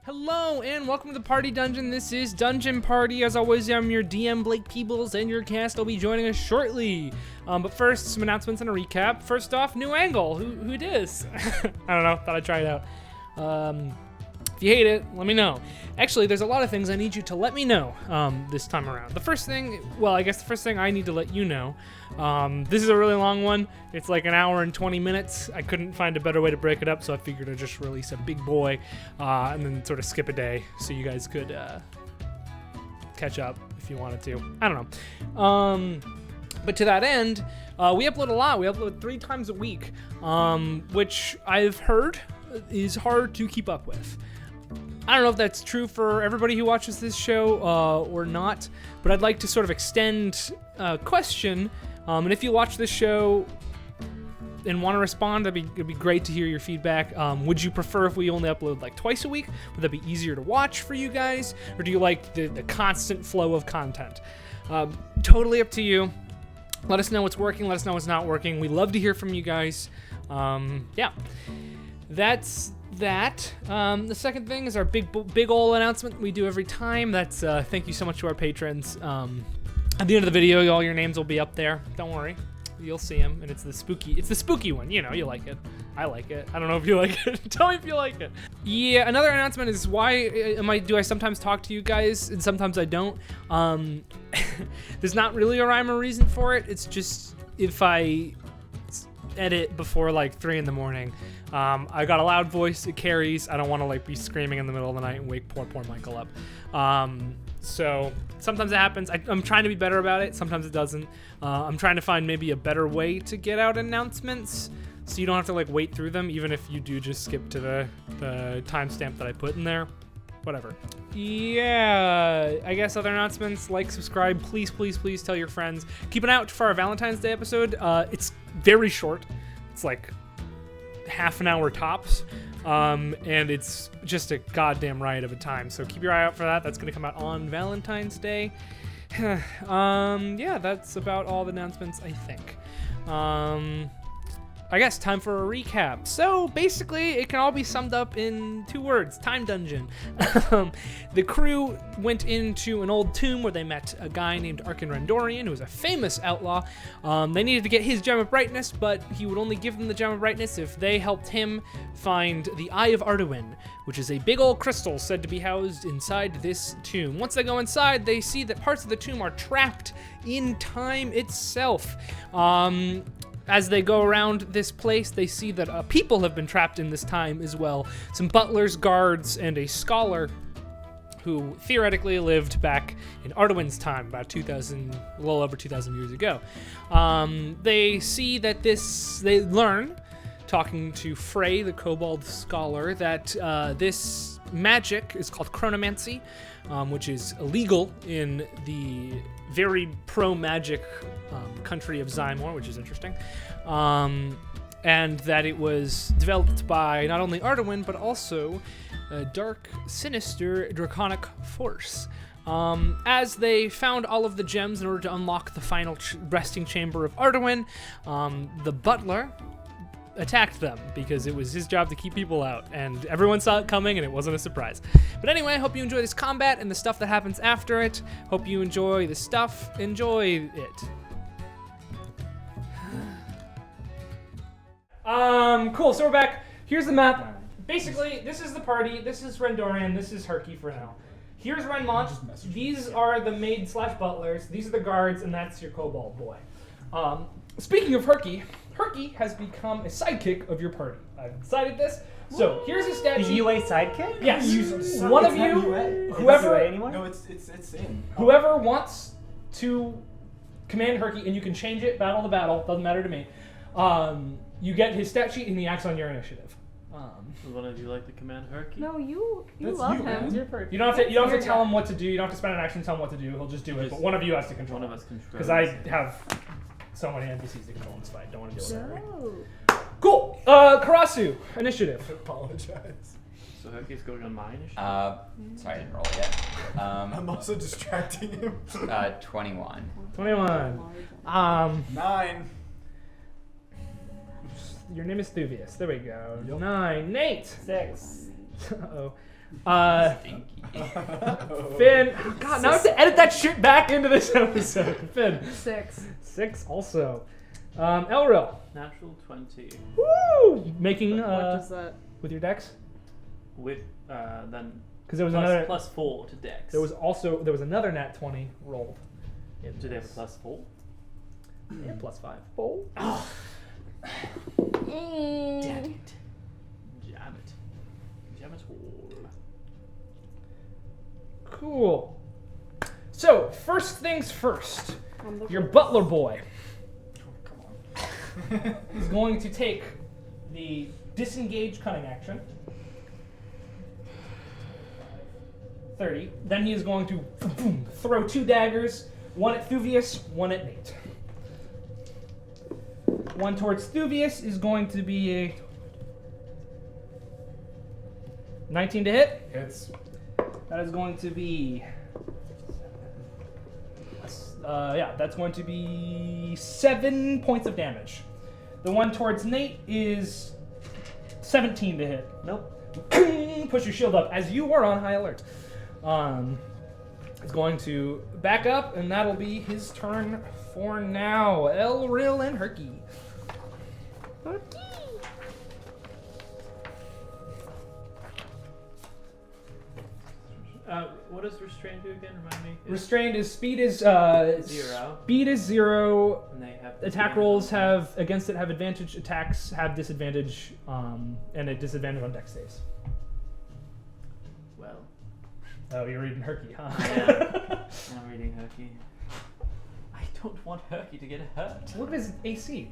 Hello and welcome to the Party Dungeon. This is Dungeon Party. As always, I'm your DM, Blake Peebles, and your cast will be joining us shortly. But first, some announcements and a recap. First off, new angle. Who dis? I don't know. Thought I'd try it out. If you hate it, let me know. Actually, there's a lot of things I need you to let me know this time around. The first thing I need to let you know, this is a really long one. It's like an hour and 20 minutes. I couldn't find a better way to break it up, so I figured I'd just release a big boy and then sort of skip a day so you guys could catch up if you wanted to. I don't know. But to that end, we upload a lot. We upload 3 times a week, which I've heard is hard to keep up with. I don't know if that's true for everybody who watches this show or not, but I'd like to sort of extend a question. And if you watch this show and want to respond, it'd be great to hear your feedback. Would you prefer if we only upload like twice a week? Would that be easier to watch for you guys? Or do you like the constant flow of content? Totally up to you. Let us know what's working. Let us know what's not working. We love to hear from you guys. Yeah. That's that. The second thing is our big ol' announcement we do every time. That's thank you so much to our patrons. At the end of the video, all your names will be up there. Don't worry, you'll see them, and it's the spooky one. You know, you like it. I like it. I don't know if you like it. Tell me if you like it. Yeah, another announcement is why do I sometimes talk to you guys and sometimes I don't. There's not really a rhyme or reason for it. It's just if I edit before like 3 in the morning. I got a loud voice, it carries. I don't want to like be screaming in the middle of the night and wake poor Michael up. So sometimes it happens. I'm trying to be better about it. Sometimes it doesn't. I'm trying to find maybe a better way to get out announcements so you don't have to like wait through them, even if you do just skip to the timestamp that I put in there. Whatever. Yeah, I guess other announcements, like, subscribe, please tell your friends. Keep an eye out for our Valentine's Day episode. It's very short. It's like half an hour tops, and it's just a goddamn riot of a time. So keep your eye out for that. That's gonna come out on Valentine's Day. Yeah, that's about all the announcements, I think. I guess time for a recap. So basically, it can all be summed up in 2 words: time dungeon. The crew went into an old tomb where they met a guy named Arkin Rendorian, who was a famous outlaw. They needed to get his gem of brightness, but he would only give them the gem of brightness if they helped him find the Eye of Arduin, which is a big old crystal said to be housed inside this tomb. Once they go inside, they see that parts of the tomb are trapped in time itself. As they go around this place, they see that people have been trapped in this time as well. Some butlers, guards, and a scholar who theoretically lived back in Arduin's time, about a little over 2,000 years ago. They see that they learn, talking to Frey, the kobold scholar, that this magic is called chronomancy, which is illegal in the very pro-magic country of Zymor, which is interesting, and that it was developed by not only Arduin, but also a dark, sinister, draconic force. As they found all of the gems in order to unlock the final resting chamber of Arduin, the butler attacked them because it was his job to keep people out, and everyone saw it coming and it wasn't a surprise. But anyway, I hope you enjoy this combat and the stuff that happens after it. Hope you enjoy the stuff. Enjoy it. Cool, so we're back. Here's the map. Basically, this is the party. This is Rendorian. This is Herky for now. Here's Renmont. These are the maid/butlers. These are the guards, and that's your kobold boy. Speaking of Herky, Herky has become a sidekick of your party. I've decided this. So here's a statue. The UA sidekick? Yes. One of you, whoever. No, it's in. Whoever wants to command Herky, and you can change it battle to battle. Doesn't matter to me. You get his stat sheet, and he acts on your initiative. Does one of you like to command Herky? No, you That's love you, him. man. You don't have to tell him what to do. You don't have to spend an action to tell him what to do. He'll just do it. But one of you has to control. One of us controls. Because I have so many NPCs to control in this fight. Don't want to deal with that. No. Cool. Karasu, initiative. I apologize. So Herky's going on my initiative? Sorry, I didn't roll yet. I'm also distracting him. 21. 21. 9. Your name is Thuvius. There we go. Yep. 9. Nate. 6. Uh-oh. Stinky. Finn. God, now I have to edit that shit back into this episode. Finn. 6. 6 also. Elril. Natural 20. Woo! Making What does that? with your dex? With then Because there was plus, another. plus 4 to dex. There was another nat 20 rolled. Do they have a plus 4? And plus 5. Oh. Mm. Damn it. Jam it. Jam it all. Cool. So first things first. Your butler boy is going to take the disengage cunning action. 30. Then he is going to throw 2 daggers, one at Thuvius, one at Nate. One towards Thuvius is going to be a 19 to hit. Hits. That is going to be that's going to be 7 points of damage. The one towards Nate is 17 to hit. Nope. Push your shield up as you are on high alert. Is going to back up, and that'll be his turn for now. Elril and Herky. What does restrain do again? Remind me. Restrained is speed is 0. Speed is 0. And they have Attack rolls have against it have advantage. Attacks have disadvantage, and a disadvantage on dex saves. Well, Oh, you're reading Herky, huh? I am. I'm reading Herky. I don't want Herky to get hurt. Look at his AC.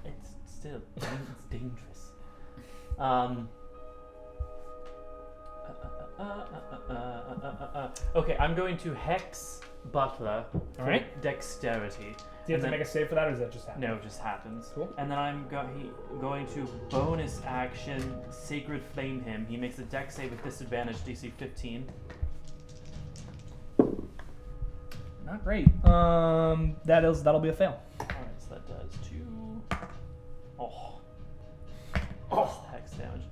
It's still it's dangerous. Okay, I'm going to hex Butler for Alright. dexterity. Do you have to make a save for that, or does that just happen? No, it just happens. Cool. And then I'm going to bonus action Sacred Flame him. He makes a dex save with disadvantage, DC 15. Not great. That'll be a fail. Alright, so that does 2. Oh, hex damage.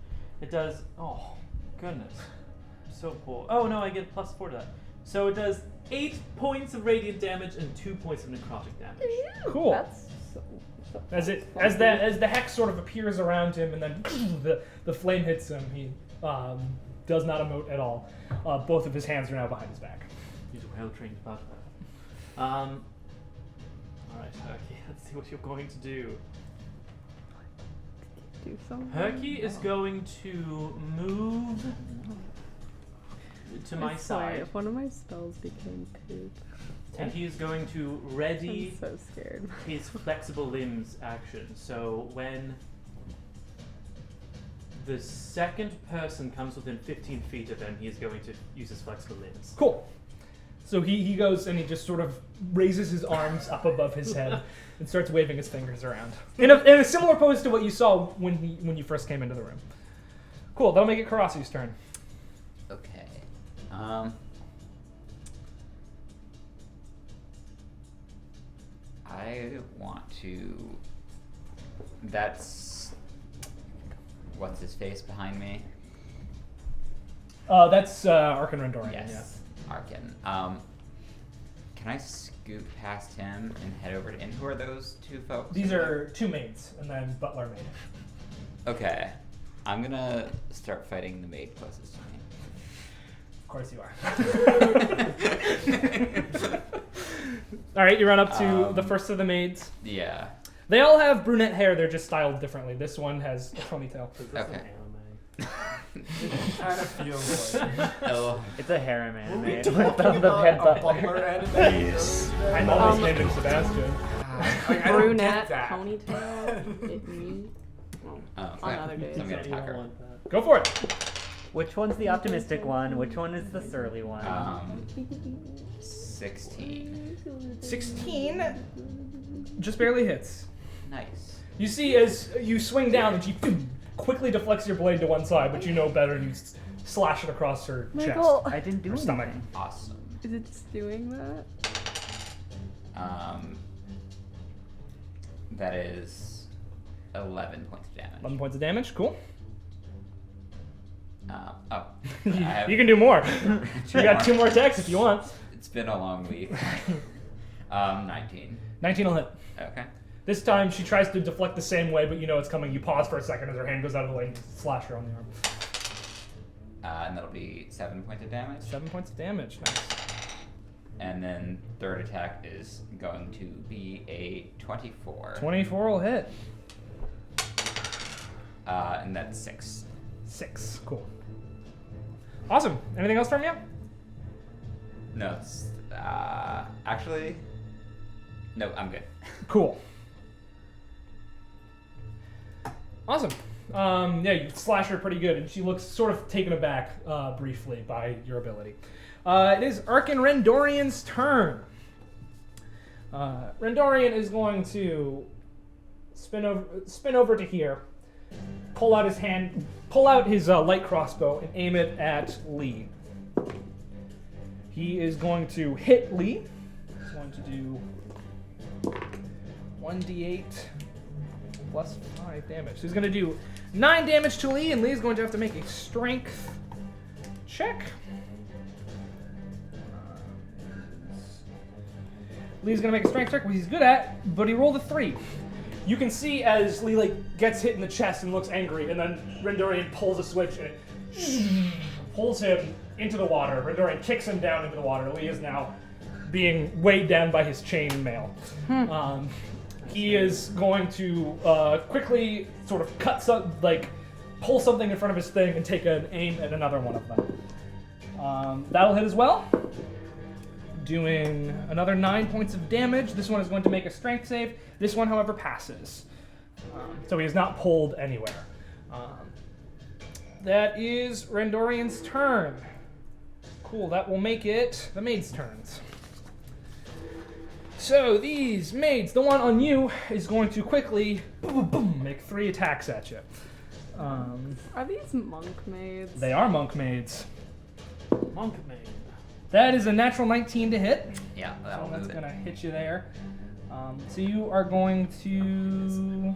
It does. Oh, goodness. So poor. Oh no, I get plus 4 to that. So it does 8 points of radiant damage and 2 points of necrotic damage. Cool. That's so As the hex sort of appears around him, and then the flame hits him, he does not emote at all. Both of his hands are now behind his back. He's a well-trained butler. Alright, Herky, let's see what you're going to do. do something. Herky is going to move to my I swear, side, if one of my spells became poop, and he is going to ready I'm so scared. his flexible limbs action. So when the second person comes within 15 feet of him, he is going to use his flexible limbs. Cool. So he goes and he just sort of raises his arms up above his head and starts waving his fingers around in a similar pose to what you saw when you first came into the room. Cool. That'll make it Karasu's turn. Okay. I want to. That's. What's his face behind me? That's Arkan Rendorian. Yes, Arkin. Can I scoot past him and head over to? And who are those two folks? These are two maids, and then Butler maid. Okay, I'm gonna start fighting the maid closest to me. Of course you are. All right, you run up to the first of the maids. Yeah. They all have brunette hair. They're just styled differently. This one has a ponytail. Is this Okay. an anime? Kind of feels like. Oh. It's a harem anime. Were we with talking the head about a butler. Butler anime? Yes. I'm always named him Sebastian. Like, I don't Brunette, get that. ponytail, it me. Well, Oh, on other days. I'm gonna You attack don't her. want that. Go for it. Which one's the optimistic one? Which one is the surly one? 16. 16 just barely hits. Nice. You see as you swing down and she quickly deflects your blade to one side, but you know better and you slash it across her chest. Michael, I didn't do Her stomach. anything. Awesome. is it just doing that? That is 11 points of damage. 11 points of damage, cool. Oh. You can do more. You got 2 more attacks if you want. It's been a long week. 19. 19 will hit. Okay. This time she tries to deflect the same way, but you know it's coming. You pause for a second as her hand goes out of the way and slash her on the arm. And that'll be 7 points of damage. 7 points of damage. Nice. And then third attack is going to be a 24. 24 will hit. And that's 6. 6. Cool. Awesome. Anything else from you? No, it's, actually, no, I'm good. Cool. Awesome. Yeah, you slash her pretty good, and she looks sort of taken aback briefly by your ability. It is Arkin Rendorian's turn. Rendorian is going to spin over to here, pull out his light crossbow, and aim it at Lee. He is going to hit Lee. He's going to do 1d8 plus 5 damage. So he's going to do 9 damage to Lee, and Lee's going to have to make a strength check. Lee's going to make a strength check, which he's good at, but he rolled a 3. You can see as Lee gets hit in the chest and looks angry, and then Rendorian pulls a switch and it pulls him into the water. Rendorian kicks him down into the water. Lee is now being weighed down by his chain mail. He is going to quickly sort of pull something in front of his thing and take an aim at another one of them. That'll hit as well. Doing another 9 points of damage. This one is going to make a strength save. This one, however, passes. So he is not pulled anywhere. That is Rendorian's turn. Cool, that will make it the maid's turns. So these maids, the one on you is going to quickly make 3 attacks at you. Are these monk maids? They are monk maids. Monk maid. That is a natural 19 to hit. Yeah, that'll That's move going to it. hit you there. So you are going to...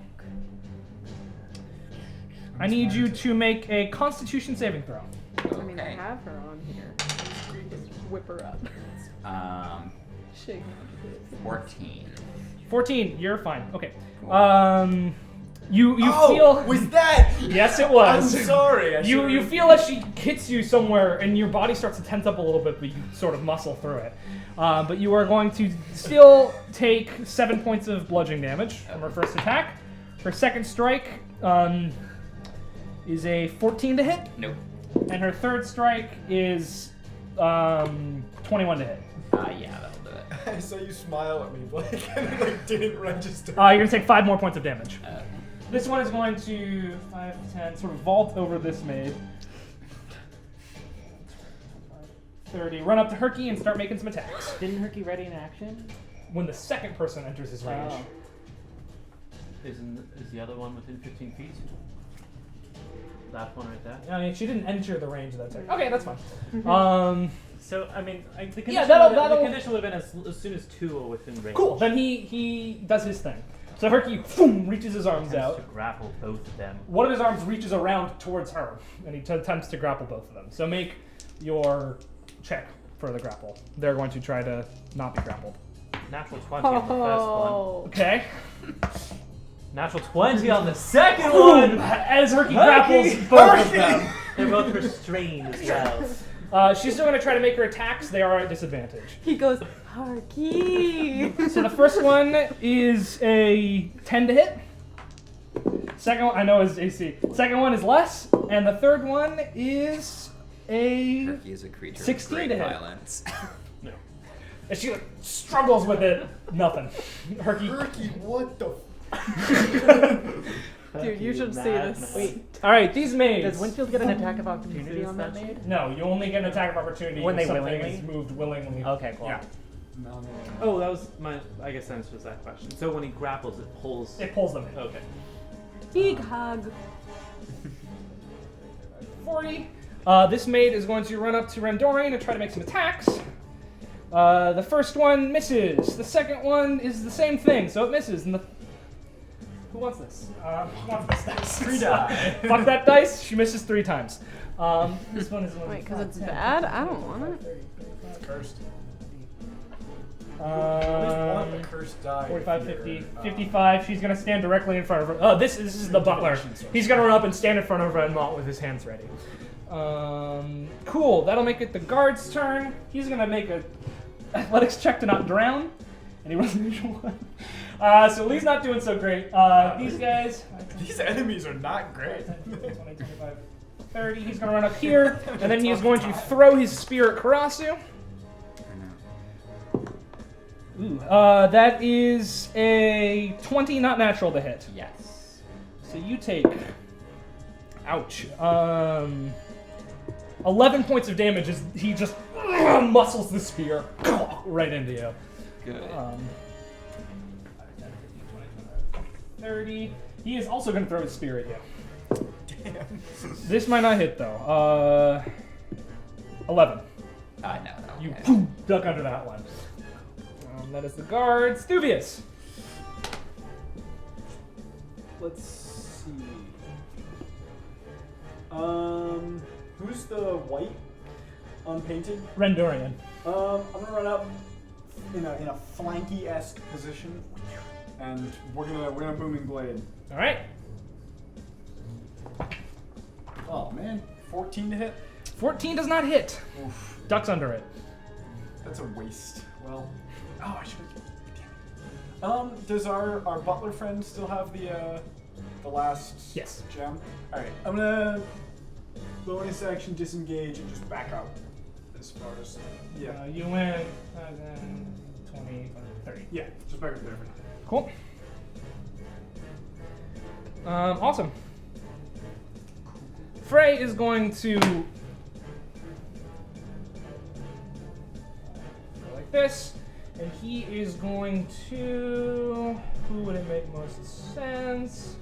I need you to make a Constitution saving throw. I mean, I Okay. have her on here. Just whip her up. Shake. 14. 14, you're fine. Okay. Cool. You Oh, feel... was that? Yes, it I'm was. sorry. I You should've- feel as she hits you somewhere, and your body starts to tense up a little bit, but you sort of muscle through it. But you are going to still take 7 points of bludgeoning damage from her first attack. Her second strike is a 14 to hit, Nope. and her third strike is 21 to hit. Yeah, that'll do it. I saw you smile at me, Blake, and it didn't register. You're going to take 5 more points of damage. Okay. This one is going to 5, 10, sort of vault over this maid. 30. Run up to Herky and start making some attacks. Didn't Herky ready in action? When the second person enters his range. Oh. Is the other one within 15 feet? That one right there? I mean, she didn't enter the range of that second. Okay, that's fine. So, I mean, the condition, Yeah, that'll- the condition would have been as soon as 2 are within range. Cool. Then he does his thing. So Herky boom, reaches his arms Attempts to out. grapple both of them. One of his arms reaches around towards her, and he attempts to grapple both of them. So make your check for the grapple. They're going to try to not be grappled. Natural 20 on the first one. Oh. Okay. Natural 20 on the second Boom! one! As Herky Herky! grapples both of them. They're both restrained as well. She's still going to try to make her attacks. They are at disadvantage. He goes, Harky. So the first one is a 10 to hit. Second one, I know is AC. Second one is less, and the third one is a Herky is a creature 16 of to great hit. violence. no. And she struggles with it. Nothing. Herky. Herky, what the? Dude, you should see this. Wait, All right, these maids. does Winfield get an attack of opportunity on that maid? No, you only get an attack of opportunity When they something willingly? is moved willingly. Okay, cool. Yeah. Oh, that was my. I guess that answers that question. So when he grapples, it pulls. It pulls them in. Okay. Big hug. 40. This maid is going to run up to Rendorian and try to make some attacks. The first one misses. The second one is the same thing, so it misses. And the wants this? Who wants this dice? 3 die. Fuck that dice. She misses 3 times. This one is one. Wait, because it's bad? I don't want it. It's cursed. Want a Um, cursed die. 45, here. 50, 55. She's gonna stand directly in front of her. Oh, this is the butler. He's gonna run up and stand in front of Renmont with his hands ready. Cool. That'll make it the guard's turn. He's gonna make a athletics check to not drown, and he rolls the usual one. So Lee's not doing so great. These guys. These enemies are not great. 20, 25, 30. He's gonna run up here, and then he is going to throw his spear at Karasu. Ooh, that is a 20, not natural to hit. Yes. So you take, ouch, 11 points of damage as he just muscles the spear right into you. Good. 30. He is also going to throw his spear at you. Damn. This might not hit though. 11. No. You Okay. duck under that one. That is the guard. Stuvius. Let's see. Who's the white unpainted? Rendorian. I'm gonna run up in a flanky-esque position, and we're gonna booming blade. All right. Oh man, 14 to hit. 14 does not hit. Oof, Ducks under it. that's a waste. Well, I should have. Does our butler friend still have the last Yes. gem? All right, I'm gonna bonus action disengage and just back up as far as You win 20, 30. yeah, just back up there. Cool. Awesome. Frey is going to go like this, and he is going to. Who would it make most sense?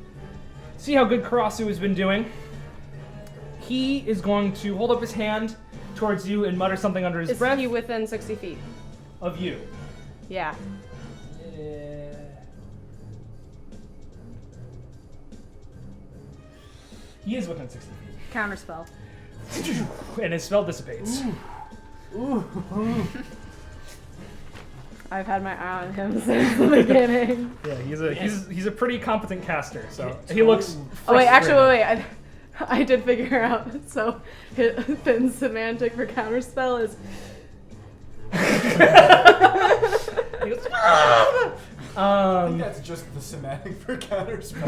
See how good Karasu has been doing. He is going to hold up his hand towards you and mutter something under his Is breath he within 60 feet? of you. Yeah. He is within 60 feet. Counterspell. And his spell dissipates. I've had my eye on him since the beginning. Yeah, he's a pretty competent caster, so he looks. Oh wait, actually, frustrated. wait. I did figure out. So, Finn's semantic for counterspell is. He goes, I think that's just the semantic for counterspell.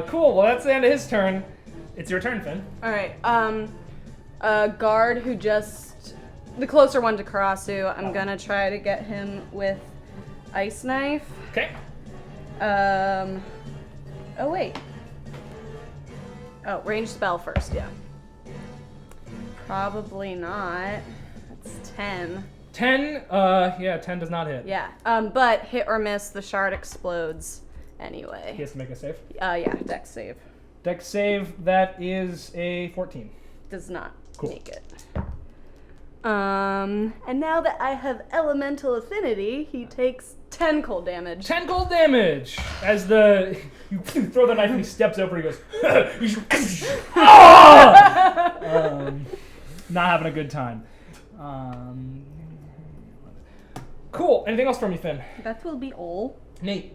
cool. Well, that's the end of his turn. It's your turn, Finn. All right. A guard who just the closer one to Karasu. I'm gonna try to get him with ice knife. Okay. Oh wait. Oh, range spell first. Yeah. Probably not. That's 10. 10. 10 does not hit. Yeah. But hit or miss, the shard explodes anyway. He has to make a save. Yeah. Dex save. Dex save. That is a 14. Does not Cool. make it. And now that I have elemental affinity, he takes 10 cold damage. 10 cold damage as you throw the knife and he steps over. He goes. Not having a good time. Cool. Anything else from you, Finn? That will be all. Nate.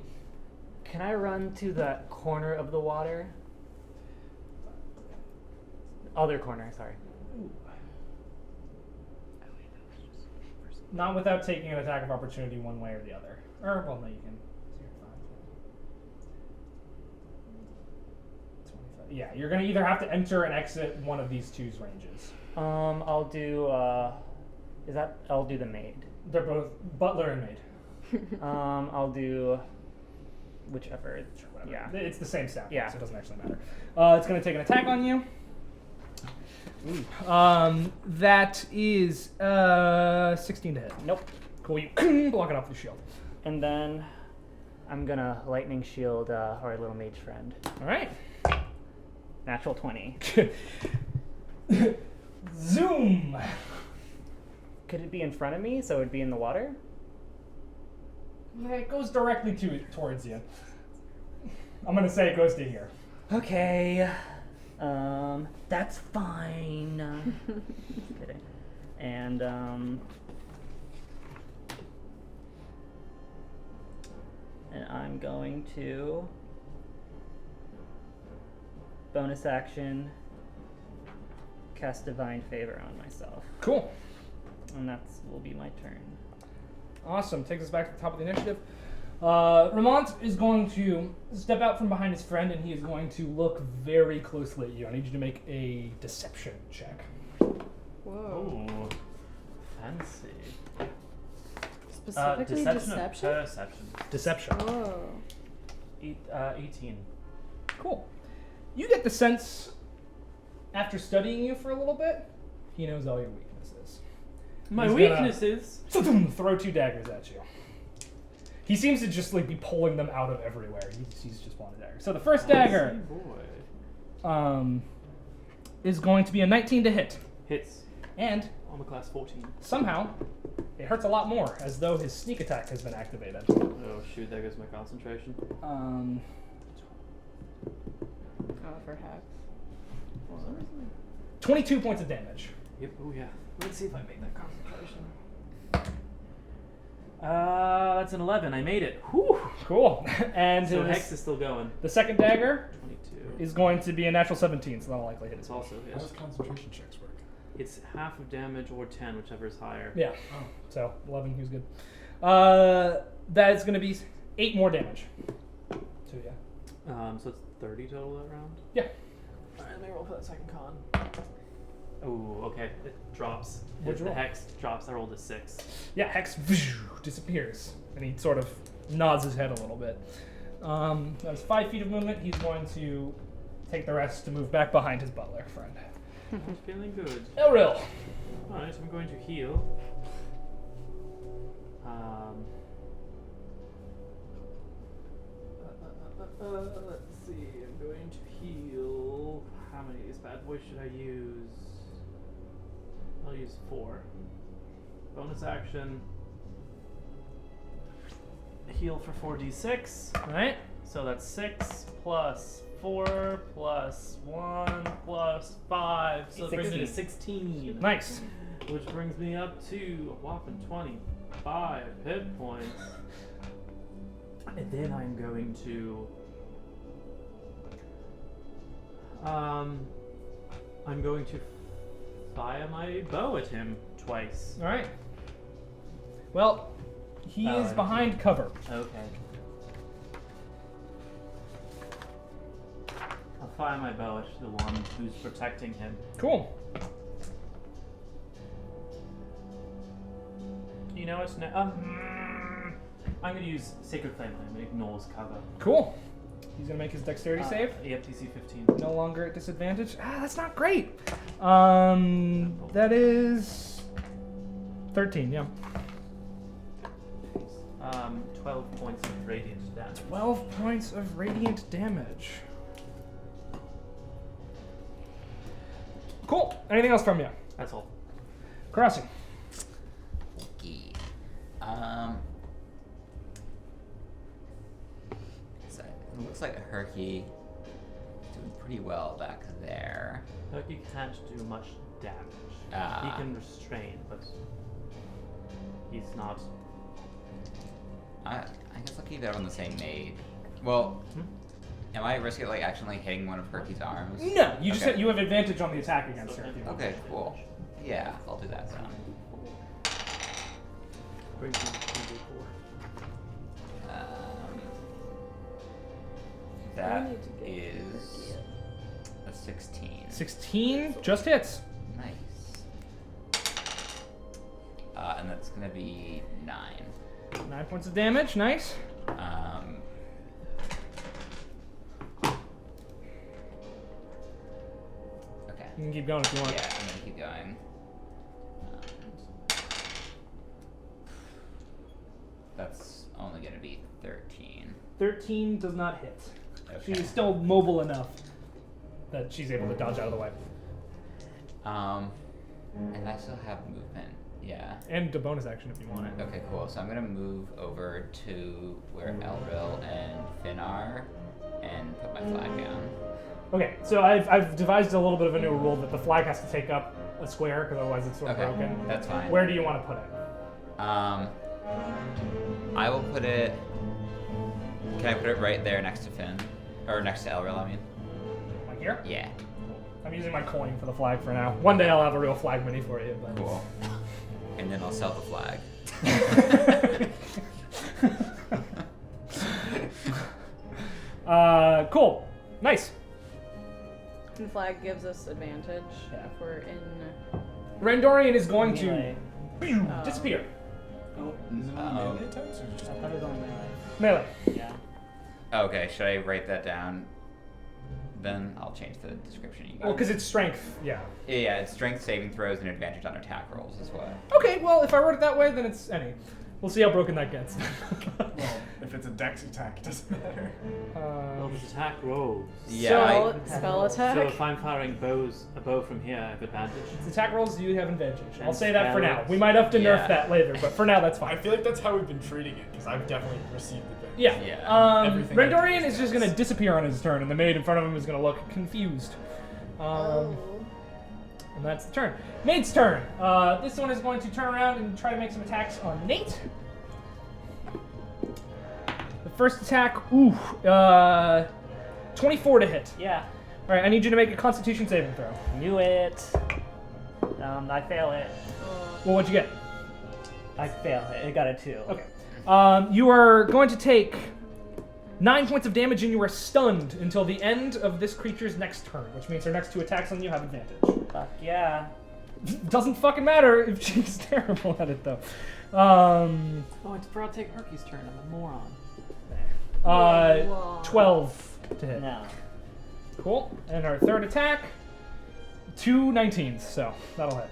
Can I run to that corner of the water? Other corner, sorry. Not without taking an attack of opportunity one way or the other. Or, well, no, you can. 25. Yeah, you're going to either have to enter and exit one of these two's ranges. I'll do, I'll do the maid. They're both butler and maid. I'll do whichever. Whatever. Yeah. It's the same stat, Yeah. so it doesn't actually matter. It's going to take an attack on you. That is 16 to hit. Nope. Cool, you block it off with your shield. And then I'm gonna lightning shield our little mage friend. All right. Natural 20. Zoom. Could it be in front of me so it'd be in the water? It goes directly towards you. I'm gonna say it goes to here. Okay. That's fine. Just kidding. And I'm going to bonus action cast Divine Favor on myself. Cool. And will be my turn. Awesome. Takes us back to the top of the initiative. Renmont is going to step out from behind his friend, and he is going to look very closely at you. I need you to make a deception check. Whoa. Ooh, fancy. Specifically Deception. deception? Or perception. Deception. Whoa. 18. Cool. You get the sense, after studying you for a little bit, he knows all your weaknesses. My He's gonna- weaknesses. Throw 2 daggers at you. He seems to just like be pulling them out of everywhere. He sees just one dagger. So the first dagger Boy. is going to be a 19 to hit. Hits. And Armor class 14. somehow, it hurts a lot more, as though his sneak attack has been activated. Oh shoot, there goes my concentration. Oh, for hex. 22 points of damage. Yep, oh yeah. Let's see if I make that concentration. That's an 11. I made it. Whew. Cool. And So his- Hex is still going. the second dagger 22. is going to be a natural 17, so that'll likely hit It's his. also How hit. does concentration checks work? It's half of damage or 10, whichever is higher. Yeah. Oh. So 11, he was good. That is going to be 8 more damage. So yeah. So it's 30 total that round? Yeah. Alright, let me roll for that second con. Oh, okay. It drops. What'd you The roll? Hex drops. I rolled a 6. Yeah, Hex disappears, and he sort of nods his head a little bit. That's 5 feet of movement. He's going to take the rest to move back behind his butler friend. I'm feeling good. Elril. Alright, I'm going to heal. Let's see. I'm going to heal. How many of these bad boys should I use? I'll use 4. Bonus action. Heal for 4d6. All right. So that's 6 plus 4 plus 1 plus 5. So that brings me to 16. Nice. Which brings me up to a whopping 25 hit points. And then I'm going to... I'm going to fire my bow at him twice. All right. Well, he Oh, is I behind cover. Okay. I'll fire my bow at the one who's protecting him. Cool. You know it's I'm gonna use Sacred Flame on him. It ignores cover. Cool. He's gonna make his dexterity save. Yep, DC 15. No longer at disadvantage. That's not great. That is 13. Yeah. 12 points of radiant damage. 12 points of radiant damage. Cool. Anything else from you? That's all. Crossing. Okay. So it looks like Herky is doing pretty well back there. Herky can't do much damage. Ah. He can restrain, but he's not. I guess I'll keep that on the same maid. Well, am I risking like accidentally hitting one of Herky's arms? No, you just Okay. you have advantage on the attack against her. Okay, cool. Yeah, I'll do that then. Brings me to 2d4. That is a 16. 16 just hits. Nice. And that's gonna be 9. 9 points of damage. Nice. Okay. You can keep going if you want. Yeah, I'm gonna keep going. That's only gonna be 13. 13 does not hit. Okay. She's still mobile enough that she's able to dodge out of the way. And I still have movement. Yeah. And a bonus action if you want it. Okay, cool. So I'm gonna move over to where Elril and Finn are, and put my flag down. Okay, so I've devised a little bit of a new rule that the flag has to take up a square, because otherwise it's sort of Okay, broken. that's fine. Where do you want to put it? I will put it. Can I put it right there next to Finn? Or next to Elril, I mean? Like here? Yeah. I'm using my coin for the flag for now. One day I'll have a real flag mini for you. But... Cool. And then I'll sell the flag. Cool. Nice. The flag gives us advantage Yeah. if we're in. Randorian is going Melee. to disappear. Oh, is it only melee attacks or just I thought it was only melee. Melee. Yeah. Okay, should I write that down? Then I'll change the description you Well, got. because it's strength. Yeah. Yeah, it's strength saving throws and advantage on attack rolls as well. Okay, well, if I wrote it that way, then it's any. We'll see how broken that gets. Well, if it's a dex attack, it doesn't matter. Well, it's attack rolls. Yeah, Spell attack. So if I'm firing a bow from here, I have advantage. It's attack rolls, you have advantage. I'll And say that for now. spells. We might have to nerf Yeah. that later, but for now, that's I fine. feel like that's how we've been treating it, because I've definitely received the thing. Yeah. Yeah. Everything Randorian is is just going to dex. disappear on his turn, and the maid in front of him is going to look confused. And that's the turn. Maid's turn. This one is going to turn around and try to make some attacks on Nate. The first attack, 24 to hit. Yeah. All right, I need you to make a Constitution saving throw. Knew it. I fail it. Well, what'd you get? I fail it. It got a 2. Okay. You are going to take 9 points of damage, and you are stunned until the end of this creature's next turn, which means her next 2 attacks on you have advantage. Fuck yeah. Doesn't fucking matter if she's terrible at it, though. Oh, I forgot to take Herky's turn. I'm a moron. 12 to hit. No. Cool. And our third attack, 2 19s, so that'll hit.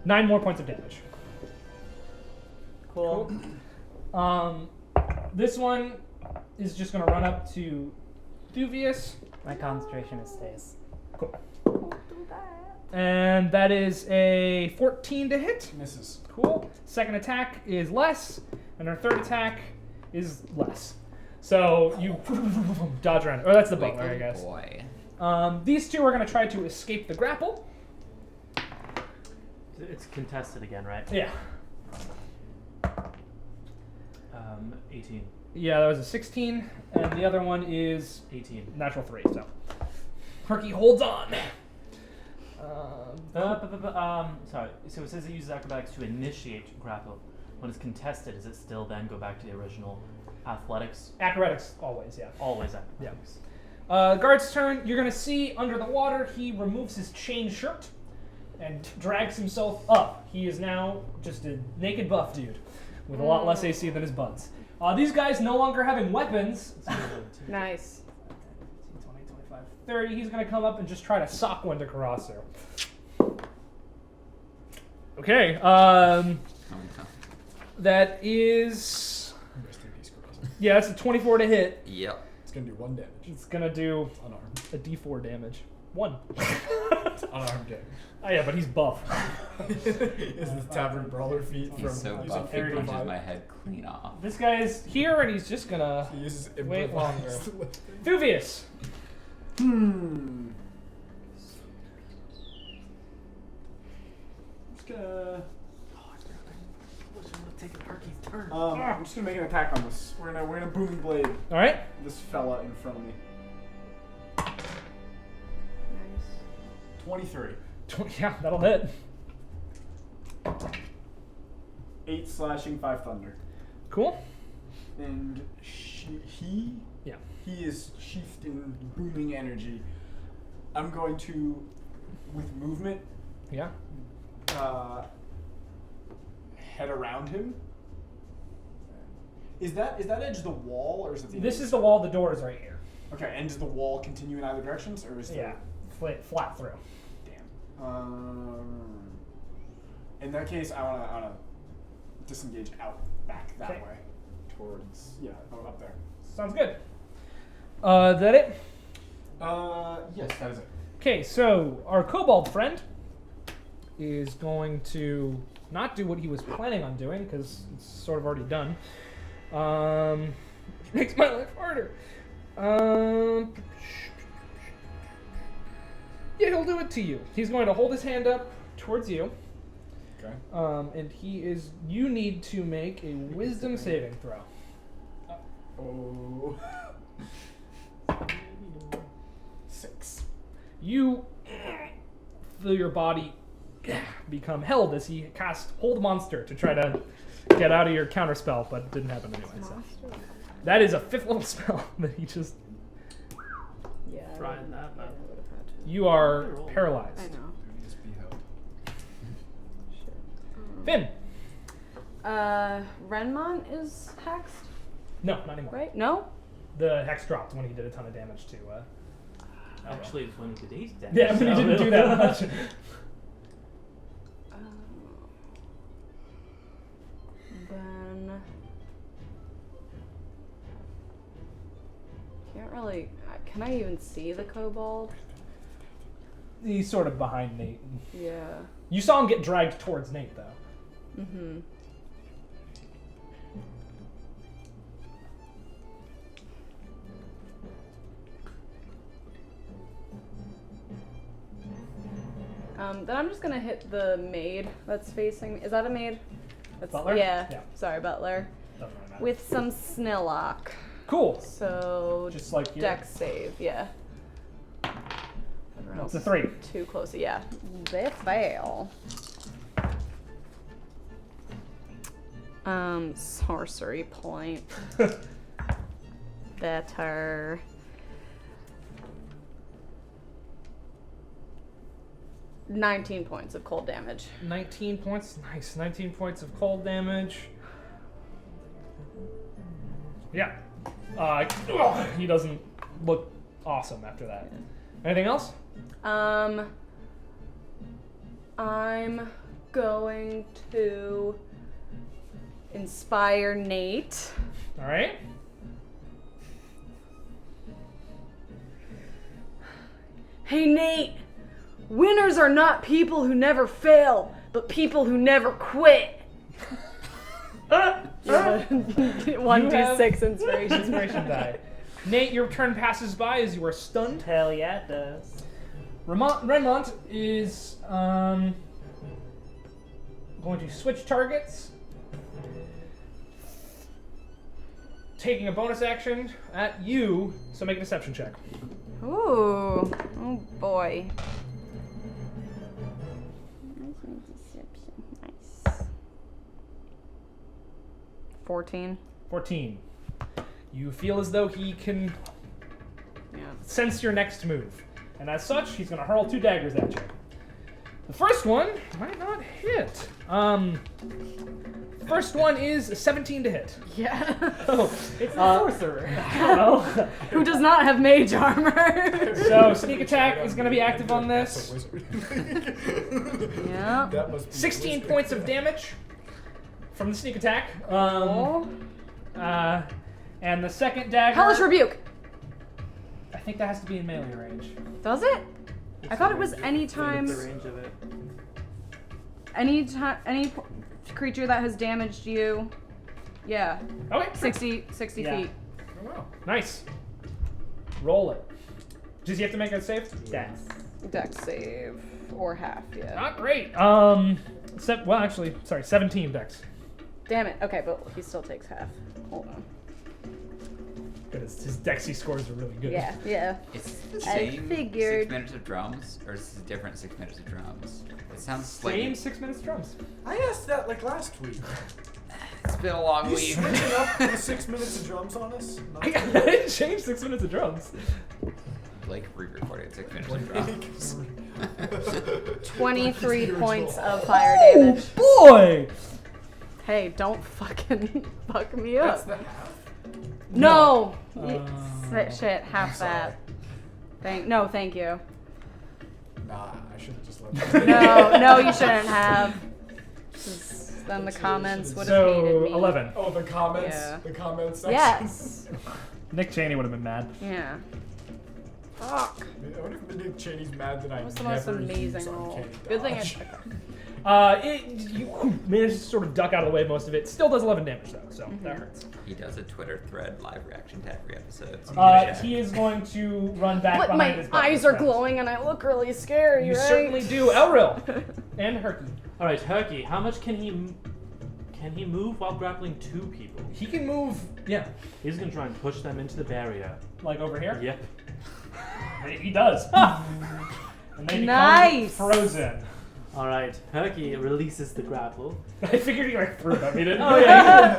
9 more points of damage. Cool. This one is just going to run up to Thuvius. My concentration is stays. Cool. And that is a 14 to hit. Misses. Cool. Second attack is less, and our third attack is less. So you dodge around. Oh, that's the Butler, I guess. Boy. These two are going to try to escape the grapple. It's contested again, right? Yeah. 18. Yeah, that was a 16, and the other one is 18. natural 3. So Herky holds on. Sorry. So it says it uses acrobatics to initiate grapple. When it's contested, does it still then go back to the original athletics? Acrobatics always, yeah. Always athletics. Guard's turn. You're gonna see under the water. He removes his chain shirt and drags himself up. He is now just a naked buff dude with a lot less AC than his buds. These guys no longer having weapons. Nice. 20, 25, 30. He's gonna come up and just try to sock one to Karasu. Okay. That is. Rest in peace, Carlos. Yeah, that's a 24 to hit. Yep. It's gonna do 1 damage. It's gonna do Unarmed. a D4 damage. 1. Unarmed damage. Oh yeah, but he's buff. Is the tavern brawler feat from He's so using buff, he punches 35? my head clean off. This guy's here, and he's just gonna He uses wait longer. improvised. Thuvius. Just gonna. Taking Herky's turn. I'm just gonna make an attack on this. We're gonna booming blade All right. this fella in front of me. Nice. 23. Yeah, that'll hit. 8 slashing, 5 thunder. Cool. And he is sheathed in booming energy. I'm going to, with movement, Yeah. head around him. Is that edge the wall, or is it the? This is the wall. The door is right here. Okay, and does the wall continue in either directions, or is Yeah. Flat through. Damn. In that case, I wanna disengage out back that Okay. way, towards up there. Sounds good. Is that it? Yes, that is it. Okay, so our kobold friend is going to not do what he was planning on doing because it's sort of already done. Makes my life harder. Yeah, he'll do it to you. He's going to hold his hand up towards you. Okay. And you need to make a wisdom saving throw. Oh. 6. You feel your body become held as he cast Hold Monster to try to get out of your counterspell, but it didn't happen anyway. So. That is a 5th level spell that he just... Yeah. Trying that, man. You are paralyzed. I know. Just be held. Finn! Renmont is hexed, No, not anymore. right? No? The hex dropped when he did a ton of damage to... Actually, it's when he did 8 damage. yeah, but he didn't do that much. Then can't really. Can I even see the kobold? He's sort of behind Nate. Yeah. You saw him get dragged towards Nate, though. Mm-hmm. Then I'm just gonna hit the maid that's facing me. Is that a maid? That's, Butler? Yeah. Yeah. Sorry, Butler. Doesn't really matter. With some Snillock. Cool. So Just like you. dex save, yeah. Everyone It's else a is 3. too close, yeah. They fail. Sorcery point. Better. $19 points of cold damage. 19 points. Nice. 19 points of cold damage. Yeah. He doesn't look awesome after that. Anything else? I'm going to inspire Nate. All right. Hey Nate, winners are not people who never fail, but people who never quit. 1d6 inspiration. Inspiration die. Nate, your turn passes by as you are stunned. Hell yeah, it does. Renmont is going to switch targets, taking a bonus action at you. So make a deception check. Ooh, oh boy. Nice. 14. 14. You feel as though he can Yeah. sense your next move, and as such, he's going to hurl 2 daggers at you. The first one might not hit. First one is 17 to hit. Yeah. Oh, It's a sorcerer. well. Who does not have mage armor? So sneak attack is going to be active on this. Yeah. That must be 16 wizard. points of damage from the sneak attack. Oh. And the second dagger. Hellish Rebuke. I think that has to be in melee range. Does it? I thought it was The anytime. range of it. Any creature that has damaged you. Yeah. Okay. 60 Yeah. feet. Oh, wow. Nice. Roll it. Does he have to make a save? Dex. Dex save. Or half, yeah. Not great. 17 dex. Damn it. Okay, but he still takes half. Hold on. Good. His dexy scores are really good. Yeah, yeah. Is it the I same figured. 6 minutes of drums, or is this a different 6 minutes of drums? It sounds Same slightly. 6 minutes drums. I asked that like last week. It's been a long You week. switching up the 6 minutes of drums on us? I didn't change 6 minutes of drums. Blake re-recorded 6 minutes of drums. 23 That's the points original. of fire damage. Boy! Hey, don't fucking fuck me That's up. the half. No! Uh, Shit, half that. Thank you. Nah, I should have just let that. No, you shouldn't have. 'Cause then the comments would have hated So, me. 11. Oh, the comments. Yeah. The comments section. Yes. Nick Cheney would have been mad. Yeah. Fuck. I wonder if Nick Cheney's mad that I That was the never most amazing use roll. uncanny Good thing dodge. You managed to sort of duck out of the way of most of it. Still does 11 damage though, so that hurts. He does a Twitter thread live reaction to every episode. So He is going to run back But behind my his butler eyes are friend. glowing and I look really scary, You right? certainly do. Elril and Herky. All right, Herky, how much can he move while grappling 2 people? He can move, yeah, He's gonna try and push them into the barrier. like over here. Yep. He does. And they become Nice. frozen. All right, Herky releases the grapple. I figured he like threw them. He didn't. Oh yeah.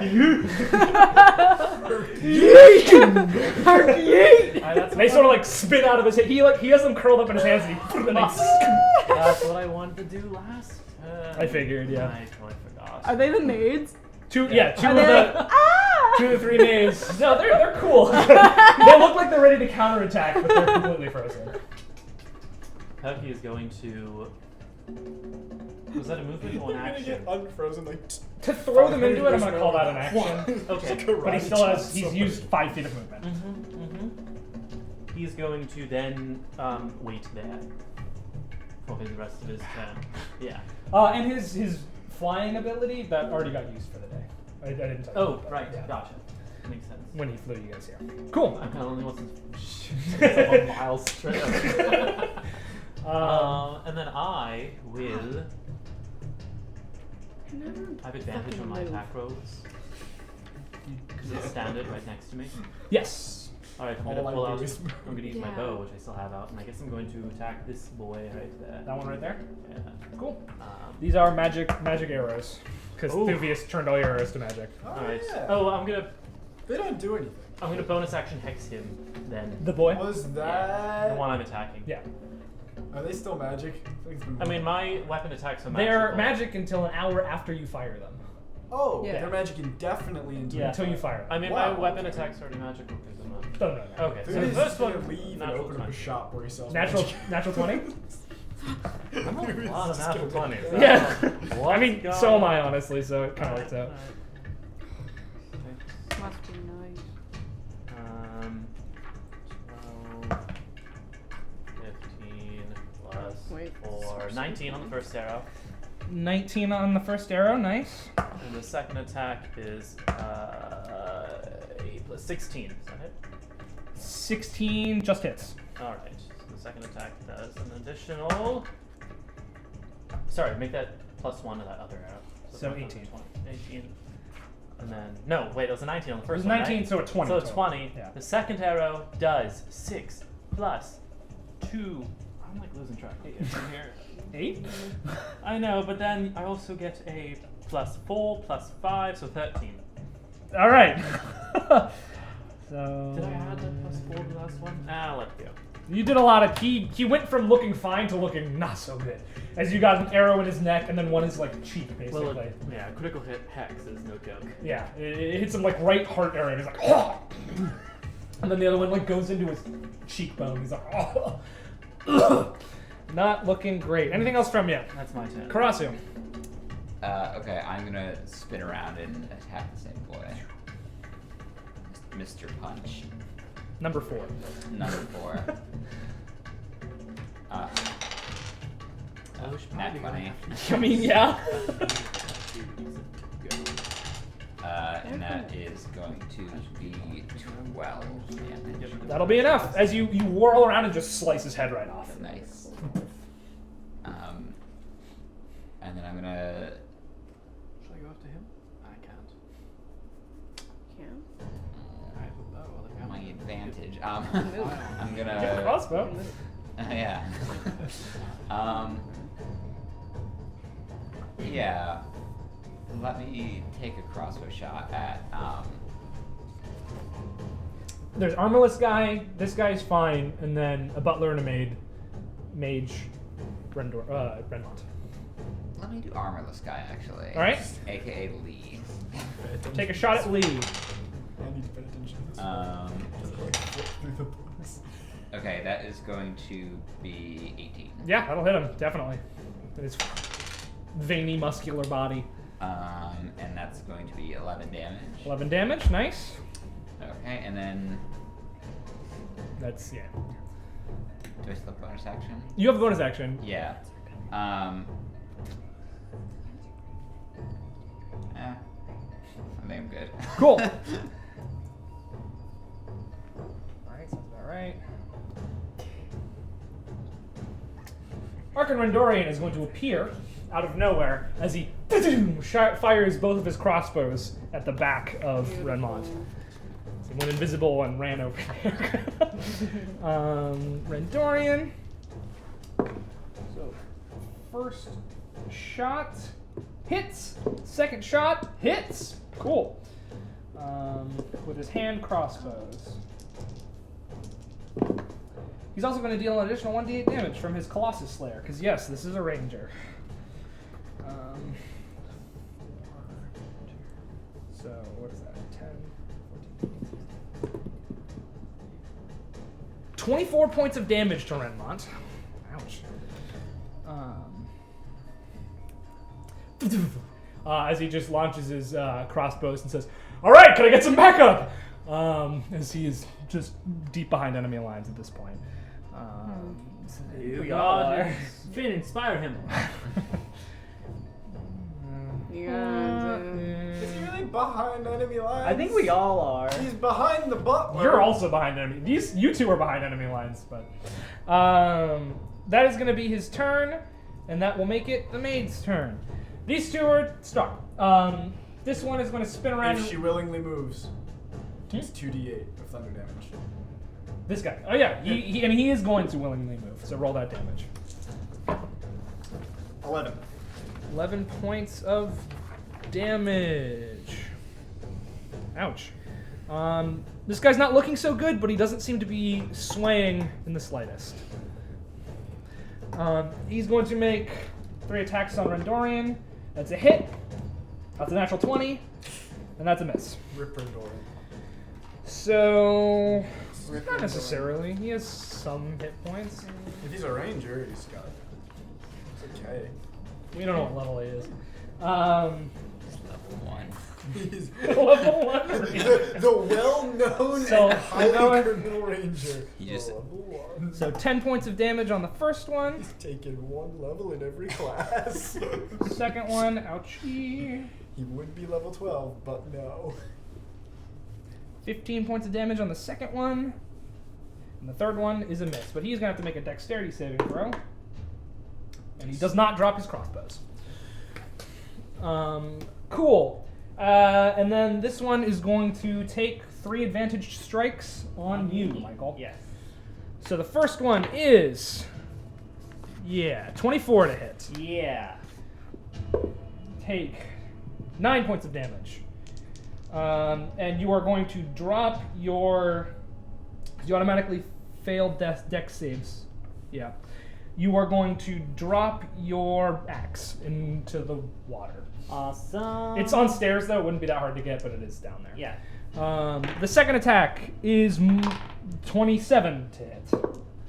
They sort of like spin out of his head. He has them curled up in his hands and he That's what I wanted to do last. I figured, yeah. I totally forgot. Are they the maids? Two of Are the they like, ah! 2 of the 3 maids. No, they're cool. They look like they're ready to counterattack, but they're completely frozen. Herky is going to. Was that a movement or an action? unfrozen like. To throw them into it, I'm gonna call that an action. Okay. But he still has. He's used 5 feet of movement. He's going to then wait there for the rest of his turn. Yeah. And his flying ability that already got used for the day. I didn't tell you. Oh, but, right. yeah. Gotcha. Makes sense. When he flew you guys here. Cool. I kind of only want to shoot 1 mile straight up. And then I will. I have advantage on my attack rolls. Because it's standard right next to me. Yes. Alright, I'm All gonna I pull do out. is- I'm gonna use my Yeah. bow, which I still have out, and I guess I'm going to attack this boy right there. That one right there. Yeah. Cool. Um, These are magic arrows. Because Ooh. Thuvius turned all your arrows to magic. Alright. Yeah. Oh, I'm They don't do anything. gonna bonus action hex him then. The boy? Was The that? one I'm attacking. Yeah. Are they still magic? I mean, my weapon attacks are They're magical. magic until an hour after you fire them. Oh, Yeah. they're magic indefinitely into Yeah. Until you fire them. I mean, Wow. my weapon attacks are already magical because I'm not. No. Okay, so Dude, the he's first gonna one, leave and natural open up a 20. shop where he sells Natural magic. natural 20? I'm a lot of Just natural kidding. 20s. Yeah. I mean, What's so am going I, on? honestly, so it kind of works out. Must be nice. 12, 15 plus Wait, 4, 19 on the first arrow. 19 on the first arrow, nice. And the second attack is 8 plus 16. Is that it? 16 just hits. Alright, so the second attack does an additional. Sorry, make that plus 1 to that other arrow. So it's 18. 18. And then. No, wait, it was a 19 on the It first was one. 19, right? so a 20. So total. 20. Yeah. The second arrow does 6 plus 2. I'm like losing track from here. 8? I know, but then I also get a plus 4 plus 5, so 13. All right. So Did I add that plus 4 to the last one? Ah, let it go. you did a lot of. He went from looking fine to looking not so good, as you got an arrow in his neck and then one in his like cheek, basically. Well, yeah, critical hit hex is no joke. Yeah, it hits him like right heart area. And he's like, oh! And then the other one like goes into his cheekbone. He's like, oh. Not looking great. Anything else from you? That's my turn. Karasu. Okay, I'm gonna spin around and attack the same boy. Mr. Punch. Number 4. Number 4. we should Nat probably 20. I mean, yeah. And that is going to be 12 damage. That'll be enough. As you whirl around and just slice his head right off. Nice. And then I'm gonna. Should I go after him? I can't. Can't. I have a bow. I'll My account. advantage. Move. I'm Get a gonna. crossbow. Yeah. Yeah. Let me take a crossbow shot at. There's armorless guy. This guy's fine, and then a butler and a mage, Renmont. Let me do armorless guy actually. All right. AKA Lee. Take a shot at Lee. I need to pay attention to this. Like, flip through the books. Okay, that is going to be 18. Yeah, that'll hit him definitely. His veiny, muscular body. And that's going to be 11 damage. 11 damage. Nice. Okay, and then That's yeah. do I still have bonus action? You have a bonus action. Yeah. I think I'm good. Cool. Alright, sounds about right. Arkan Rendorian is going to appear out of nowhere as he fires both of his crossbows at the back of Renmont. So he went invisible and ran over there. Rendorian. So, first shot hits. Second shot hits. Cool. With his hand crossbows. He's also going to deal an additional 1d8 damage from his Colossus Slayer, because yes, this is a ranger. So, what is that? 10, 14, 24 points of damage to Renmont. Ouch. As he just launches his crossbows and says, "All right, can I get some backup?" As he is just deep behind enemy lines at this point. You God, Finn, inspire him. Is he really behind enemy lines? I think we all are. He's behind the Butler. You're also behind enemy. You two are behind enemy lines, but that is going to be his turn, and that will make it the maid's turn. These two are stuck. This one is going to spin around. If she willingly moves, it's 2d8 of thunder damage. This guy. Oh yeah, he is going to willingly move. So roll that damage. 11. 11 points of damage. Ouch. This guy's not looking so good, but he doesn't seem to be swaying in the slightest. He's going to make 3 attacks on Rendorian. That's a hit. That's a natural 20. And that's a miss. Rip Rendorian. So, not necessarily. He has some hit points. If he's a ranger, he's got it. It's okay. We don't know what level he is. Level 1. He's Level 1 the well-known So, and highly going- criminal ranger. He just- Level 1. So 10 points of damage on the first one. He's taken 1 level in every class. Second one, ouchie. He would be level 12, but no. 15 points of damage on the second one. And the third one is a miss. But he's going to have to make a dexterity saving throw. And he does not drop his crossbows. Cool. And then this one is going to take 3 advantage strikes on you, Michael. Yes. So the first one is... 24 to hit. Yeah. Take 9 points of damage. And you are going to drop your... You automatically failed dex saves. Yeah. You are going to drop your axe into the water. Awesome. It's on stairs, though. It wouldn't be that hard to get, but it is down there. Yeah. The second attack is 27 to hit.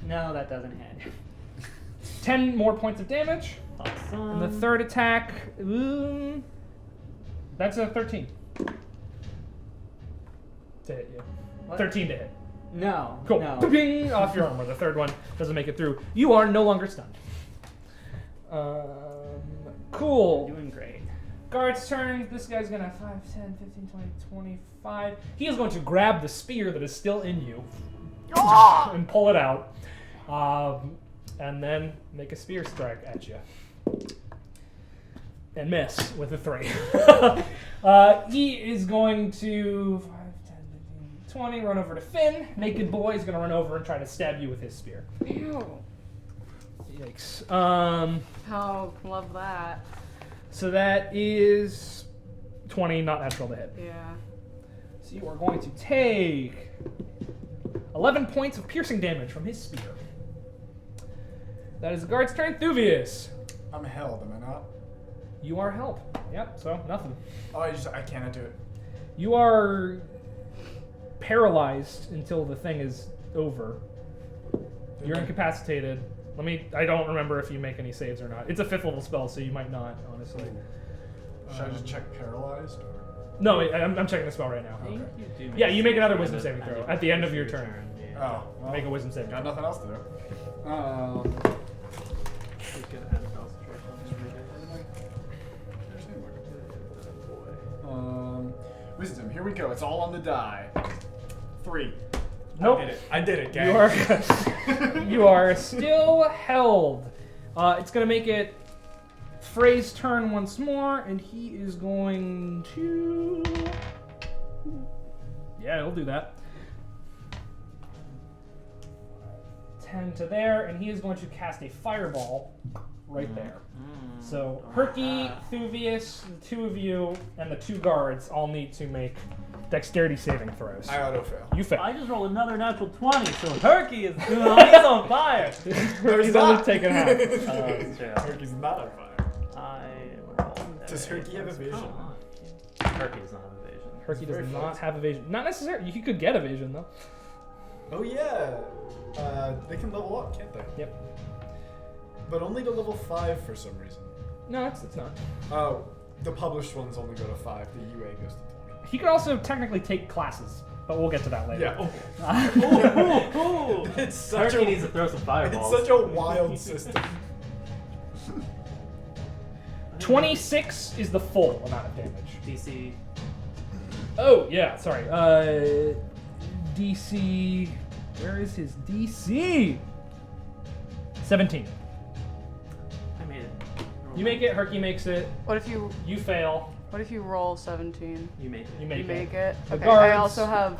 No, that doesn't hit. 10 more points of damage. Awesome. And the third attack, that's a 13 to hit you. What? 13 to hit. No. Cool. No. Bing, off your armor. The third one doesn't make it through. You are no longer stunned. Cool. Doing great. Guard's turn. This guy's gonna 5, 10, 15, 20, 25. He is going to grab the spear that is still in you and pull it out. And then make a spear strike at you. And miss with a 3. He is going to 5, 10, 15, 20, run over to Finn. Naked boy is going to run over and try to stab you with his spear. Ew. Yikes. Oh, love that. So that is 20, not natural to hit. Yeah. So you are going to take 11 points of piercing damage from his spear. That is the guard's turn. Thuvius. I'm held, am I not? You are held. Yep, so nothing. Oh, I cannot do it. You are paralyzed until the thing is over. You're incapacitated. I don't remember if you make any saves or not. It's a 5th level spell, so you might not, honestly. Should I just check paralyzed? Or? No, I'm checking the spell right now. I think you do make Yeah, you make another some wisdom kind saving of throw magic at the end of your your turn. Yeah. Oh, well, Make a wisdom saving got throw. nothing else to do. Just gonna add a concentration on this reader. go. It's all on the die. 3. Nope. I did it, gang. You are still held. It's gonna make it Frey's turn once more, and he is going to. Yeah, he'll do that. 10 to there, and he is going to cast a fireball right there. So Herky, Thuvius, the 2 of you, and the 2 guards all need to make dexterity saving throws. I auto-fail. You fail. I just rolled another natural 20, so Herky is he's on fire. He's only taken half. That's true. Herky's not on fire. I rolled Does Herky have evasion? Herky does not have evasion. Herky does very not close. have evasion. Not necessarily. You could get evasion, though. Oh yeah. They can level up, can't they? Yep. But only to level 5 for some reason. No, it's not. Oh, the published ones only go to 5. The UA goes to 20. He could also technically take classes, but we'll get to that later. Yeah. Ooh. It's such Herky a needs to throw some fireballs. it's such a wild system. 26 is the full amount of damage. DC. Oh, yeah, sorry. DC. Where is his DC? 17. I made it. You make it, Herky makes it, What if you you fail, roll 17? You made it. you make You it. make it. The Okay. guards- I also have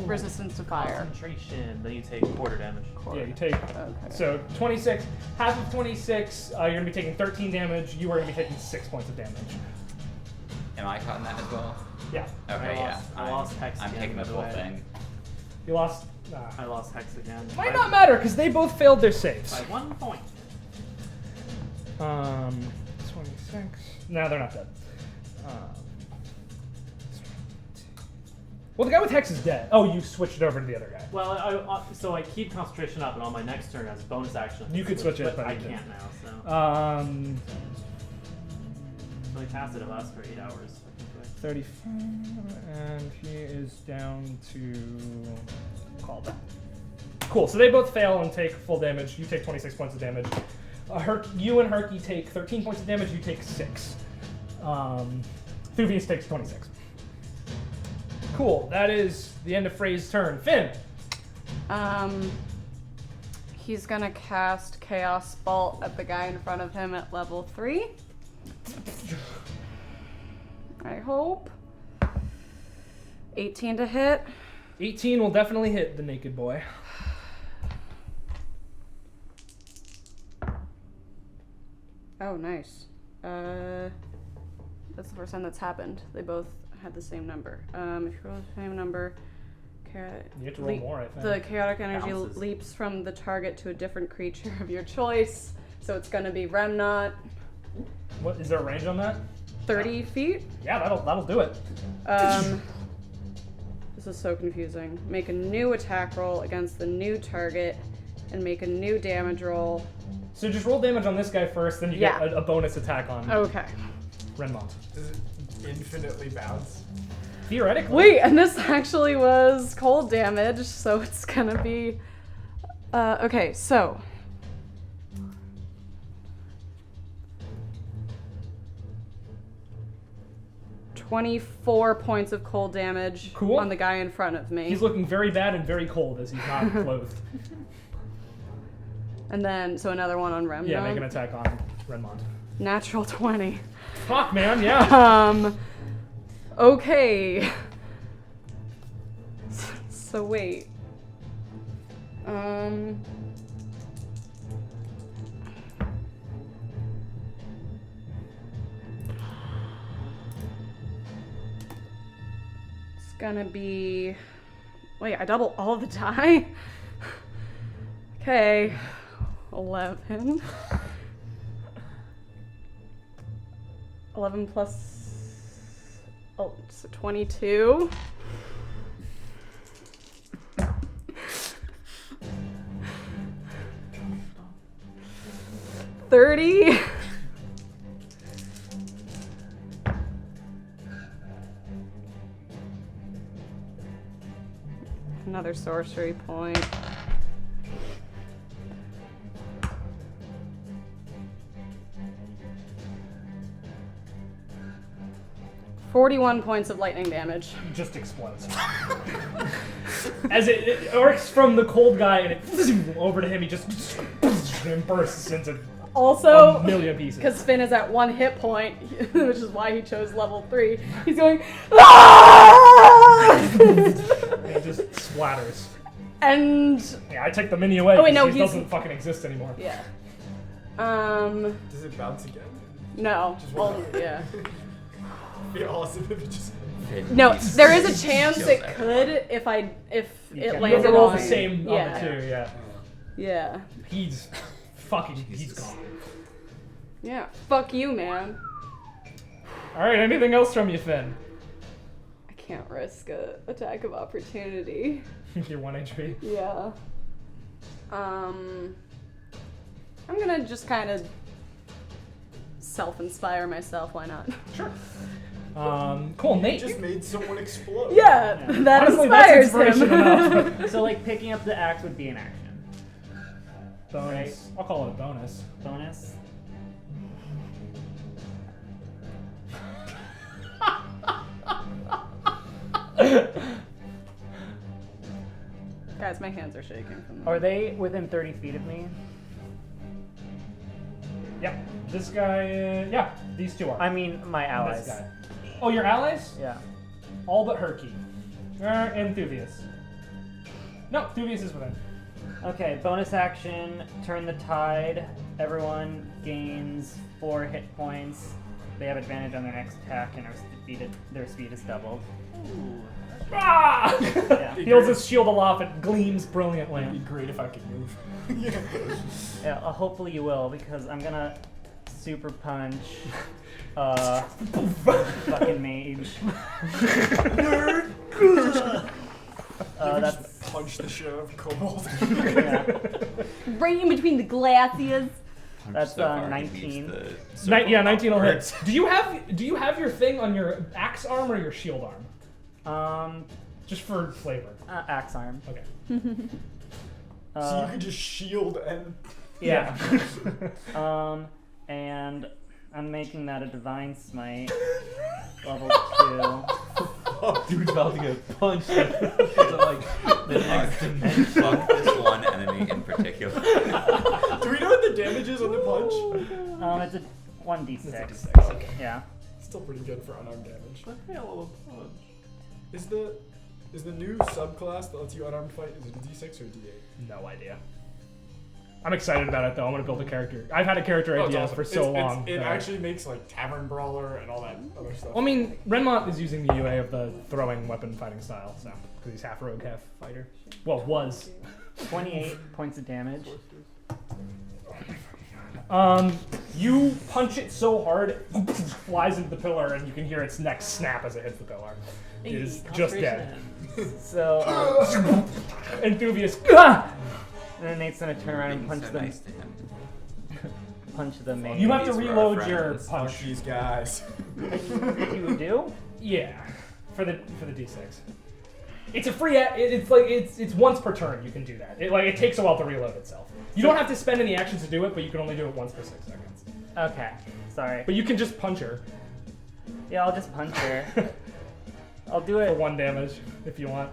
resistance to fire. Concentration. Then you take quarter damage. Yeah, you take. Okay. So 26, half of 26, you're going to be taking 13 damage, you are going to be taking 6 points of damage. Am I caught in that as well? Yeah. Okay, I lost Hex I'm again, taking by the the full way. thing. You lost. I lost Hex again. Might not matter, because they both failed their saves. By 1 point. 26. No, they're not dead. Well, the guy with Hex is dead. Oh, you switched it over to the other guy. Well, so I keep concentration up, and on my next turn as a bonus action. You could switch it, but but I you can't didn't. now. So I cast it. It lasts for 8 hours. 35, and he is down to call that. Cool. So they both fail and take full damage. You take 26 points of damage. You and Herky take 13 points of damage. You take 6. Thuvius takes 26. Cool. That is the end of Frey's turn. Finn. He's gonna cast Chaos Bolt at the guy in front of him at level 3. I hope. 18 to hit. 18 will definitely hit the naked boy. Oh, nice. That's the first time that's happened. They both had the same number. If you roll the same number, You have to roll more, I think. the chaotic energy Bounces. leaps from the target to a different creature of your choice. So it's gonna be Renmont, What is there a range on that? 30 feet. Yeah, that'll do it. This is so confusing. Make a new attack roll against the new target and make a new damage roll. So just roll damage on this guy first, then you Yeah. get a bonus attack on Okay. Renmont. Does it infinitely bounce? Theoretically. Wait, and this actually was cold damage, so it's gonna be. Okay, so. $24 points of cold damage Cool. on the guy in front of me. He's looking very bad and very cold as he's not clothed. And then, so another one on Remnant. Yeah, make an attack on Renmont. Natural 20. Fuck, man, yeah. Okay. So wait. It's gonna be. Wait, I double all the die? Okay. 11. 11 plus. Oh, so 22. $30. Another sorcery point. 41 points of lightning damage. Just explodes. As it arcs from the cold guy and it over to him, he just and bursts into Also, a million pieces. because Finn is at 1 hit point, which is why he chose level 3, he's going, "Ah!" And it just splatters. And, Yeah, I take the mini away. Oh, wait, no, he he's- doesn't fucking exist anymore. yeah. Does it bounce again? No. Just Well, one. yeah. Be awesome if it just. No, He's- there is a chance shield it that. could if You it can- You have landed to roll on the same yeah. on the two, yeah. Yeah. He's fucking, he's Jesus. gone. Yeah. Fuck you, man. Alright, anything else from you, Finn? I can't risk a attack of opportunity. You're 1 HP. Yeah. I'm gonna just kind of self-inspire myself. Why not? Sure. Cool, Nate. Just made someone explode. Yeah, that Honestly, that's inspires inspiration him. enough. So like picking up the axe would be an action. Bonus. I'll call it a bonus. Bonus. Guys, my hands are shaking from Are they within 30 feet of me? Yep. This guy, yeah, these two are. I mean, my This allies. guy. Oh, your allies? Yeah. All but Herky. And Thuvius. No, Thuvius is within. Okay, bonus action, turn the tide. Everyone gains 4 hit points. They have advantage on their next attack and their speed is doubled. Ah! Yeah. He holds his shield aloft, it gleams brilliantly. It'd be great if I could move. Yeah, hopefully you will, because I'm gonna super punch fucking mage. That's Punch the shit out of Kobold. yeah. right in between the glasses. That's, So far, he 19. leaves the circle 19 will hit. upwards. Do you have your thing on your axe arm or your shield arm? Just for flavor. Axe arm. Okay. So you could just shield and. Yeah. And I'm making that a divine smite. Level 2. Dude's about to get punched. It's like the next dimension. Fuck this one enemy in particular. Do we know what the damage is on the punch? It's a 1d6. It's a D6, okay. Yeah. Still pretty good for unarmed damage. The hell of a punch. Is the new subclass that lets you unarmed fight, is it a D6 or a D8? No idea. I'm excited about it though. I'm gonna build a character. I've had a character Oh, it's idea awesome. for so long. It that- actually makes like Tavern Brawler and all that other stuff. Well, I mean, Renmont is using the UA of the throwing weapon fighting style, so because he's half rogue, half fighter. Well, was. 28 points of damage. You punch it so hard, it flies into the pillar, and you can hear its neck snap as it hits the pillar. It is just dead. So, And Thuvius, ah! and then Nate's gonna turn around and Being punch so them. nice to him. Punch the mage. You have to These were our reload your friends. Fuck punch. these guys. You do? Yeah, for the D6. It's a free. It's once per turn. You can do that. It takes a while to reload itself. You don't have to spend any actions to do it, but you can only do it once per 6 seconds. Okay. Sorry. But you can just punch her Yeah, I'll just punch her. I'll do for it. 1 damage if you want.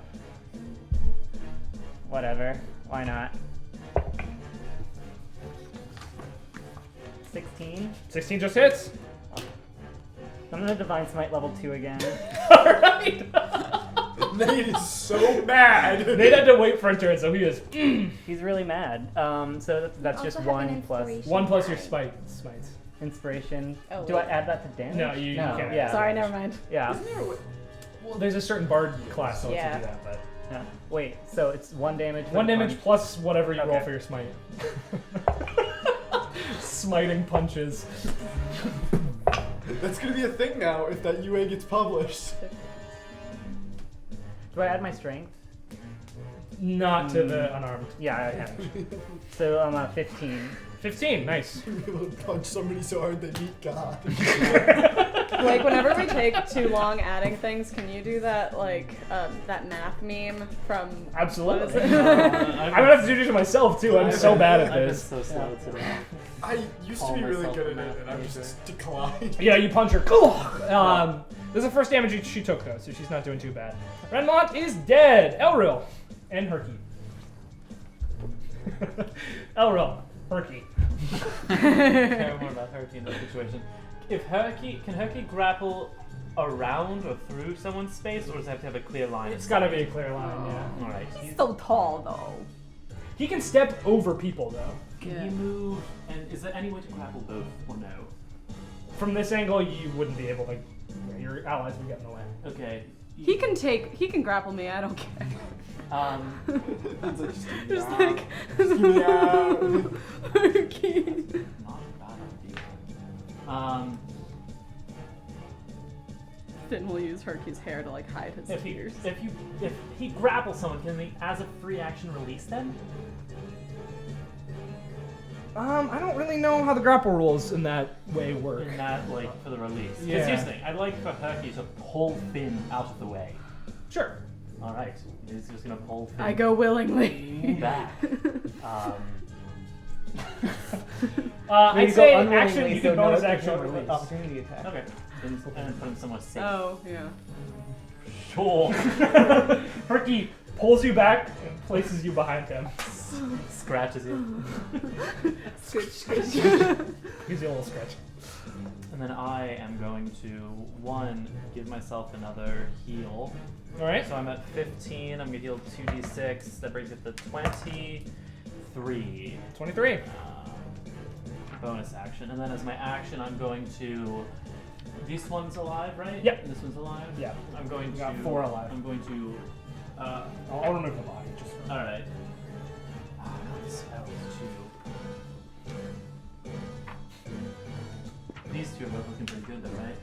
Whatever. Why not? 16. 16 just hits. I'm gonna divine smite level 2 again. All right. Nate is so mad. Nate had to wait for a turn, so he is He's really mad. So that's just Also have 1 an plus inspiration. 1 plus your smites. inspiration. Oh, Do I wait. add that to damage? No, you can't add Yeah. that. Sorry, never mind. Yeah. Isn't there a way? Well, there's a certain bard class that lets you Yeah. do that, but Yeah. Wait. So it's 1 damage. for 1 the damage punch. plus whatever you roll Okay. for your smite. Smiting punches. That's gonna be a thing now if that UA gets published. Do I add my strength? Not to the unarmed. Yeah, I have. So I'm at 15. 15, nice. You'll be able to punch somebody so hard they meet God. Like, whenever we take too long adding things, can you do that, like, that math meme from... Absolutely. What is it? I'm gonna have to do it to myself too. I'm so bad at I've been this. so slow today. I used to Call be really myself good a at it, math and I was major. just declined. Yeah, you punch her. This is the first damage she took, though, so she's not doing too bad. Renmont is dead. Elril and Herky. Elril, Herky. Care more about Herky in this situation. Can Herky grapple around or through someone's space, or does it have to have a clear line? It's got to be a clear line, yeah. All right. He's so tall, though. He can step over people, though. Can he move? And is there any way to grapple both, or no? From this angle, you wouldn't be able to. Your allies would get in the way. Okay. He can grapple me. I don't care. It's like, Just like, okay. Not a bad idea. Finn will use Herky's hair to like hide his If ears. he grapples someone, can they, as a free action, release them? I don't really know how the grapple rules in that way work. In that, like, for the release. Because Yeah. here's the thing, I'd like for Herky to pull Finn out of the way. Sure. All right, he's just gonna pull Finn I go willingly. back. I'd go say unwillingly, action. You so can bonus no action release. opportunity attack. Okay, and then put him somewhere safe. Oh, yeah. Sure. Herky pulls you back and places you behind him. Scratches you. Scritch, scritch. Gives you a little stretch. And then I am going to, give myself another heal. All right. So I'm at 15, I'm gonna heal 2d6, that brings it to 23. 23. Bonus action. And then as my action, I'm going to, this one's alive, right? Yep. And this one's alive? Yeah. I'm going We to, got 4 alive. I'm going to, I'll remove the body. Just for alright. Spells too. These two are both looking pretty good though, right?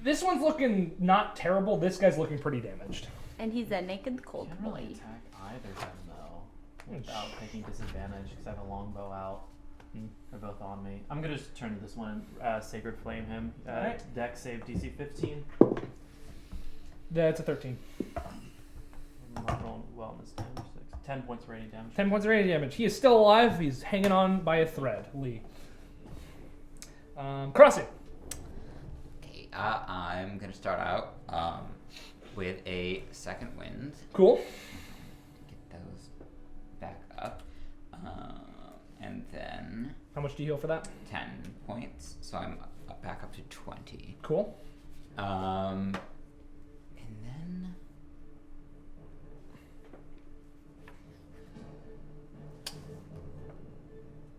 This one's looking not terrible. This guy's looking pretty damaged. And he's a naked cold Can't boy. really attack either of them though, without taking disadvantage because I have a longbow out. They're both on me. I'm gonna just turn to this one, Sacred Flame him. Alright. Dex save DC 15. That's a 13. I'm not rolling well in this damage. 10 points of radiant damage. 10 points of radiant damage. He is still alive. He's hanging on by a thread. Lee. Crossing. Okay, I'm gonna start out with a second wind. Cool. Get those back up, and then How much do you heal for that? 10 points, so I'm back up to 20. Cool. And then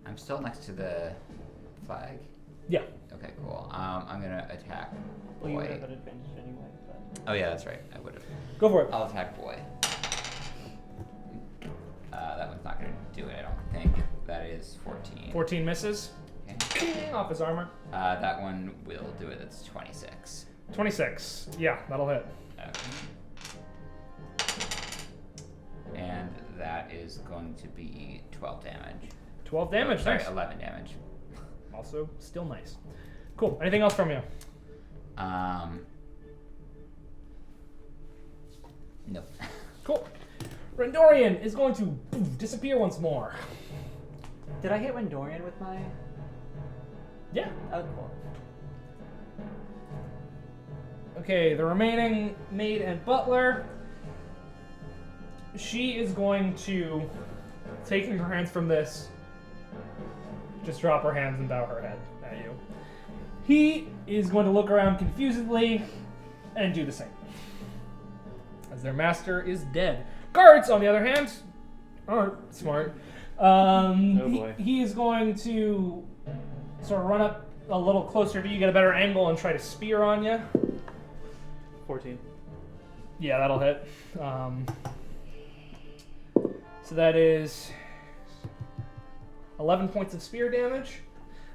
I'm still next to the flag. Yeah. Okay, cool. I'm gonna attack Well, you would boy. have an advantage anyway, but... Oh yeah, that's right. I would have. Go for it. I'll attack boy. That one's not gonna do it, I don't think. That is 14. 14 misses. Okay. Ding, off his armor. That one will do it. That's 26. 26. Yeah, that'll hit. Okay. And that is going to be 12 damage. 12 damage. Oh, sorry, Nice. 11 damage. Also, still nice. Cool. Anything else from you? Nope. Cool. Rendorian is going to disappear once more. Did I hit Wendorian with my... Yeah. Oh, cool. Okay, the remaining maid and butler. She is going to, taking her hands from this, just drop her hands and bow her head at you. He is going to look around confusedly and do the same. As their master is dead. Guards, on the other hand, aren't smart. Boy. He is going to sort of run up a little closer to you, get a better angle, and try to spear on you. 14. Yeah, that'll hit. So that is 11 points of spear damage.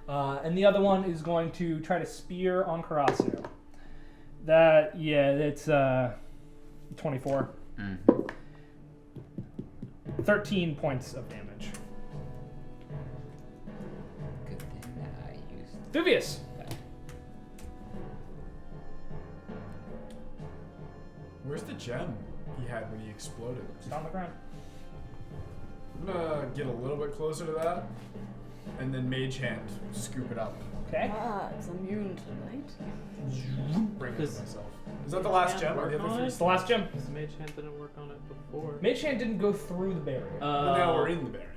And the other one is going to try to spear on Karasu. That's 24. 13 points of damage. Good thing that I used. Vivius. Where's the gem he had when he exploded? Just on the ground. I'm gonna get a little bit closer to that, and then Mage Hand scoop it up Okay. It's immune to light. Bring it Does- to myself. Is that the last Can't gem? Or work the other on three? it? It's the last gem. Because Mage Hand didn't work on it before. Mage Hand didn't go through the barrier. But now we're in the barrier.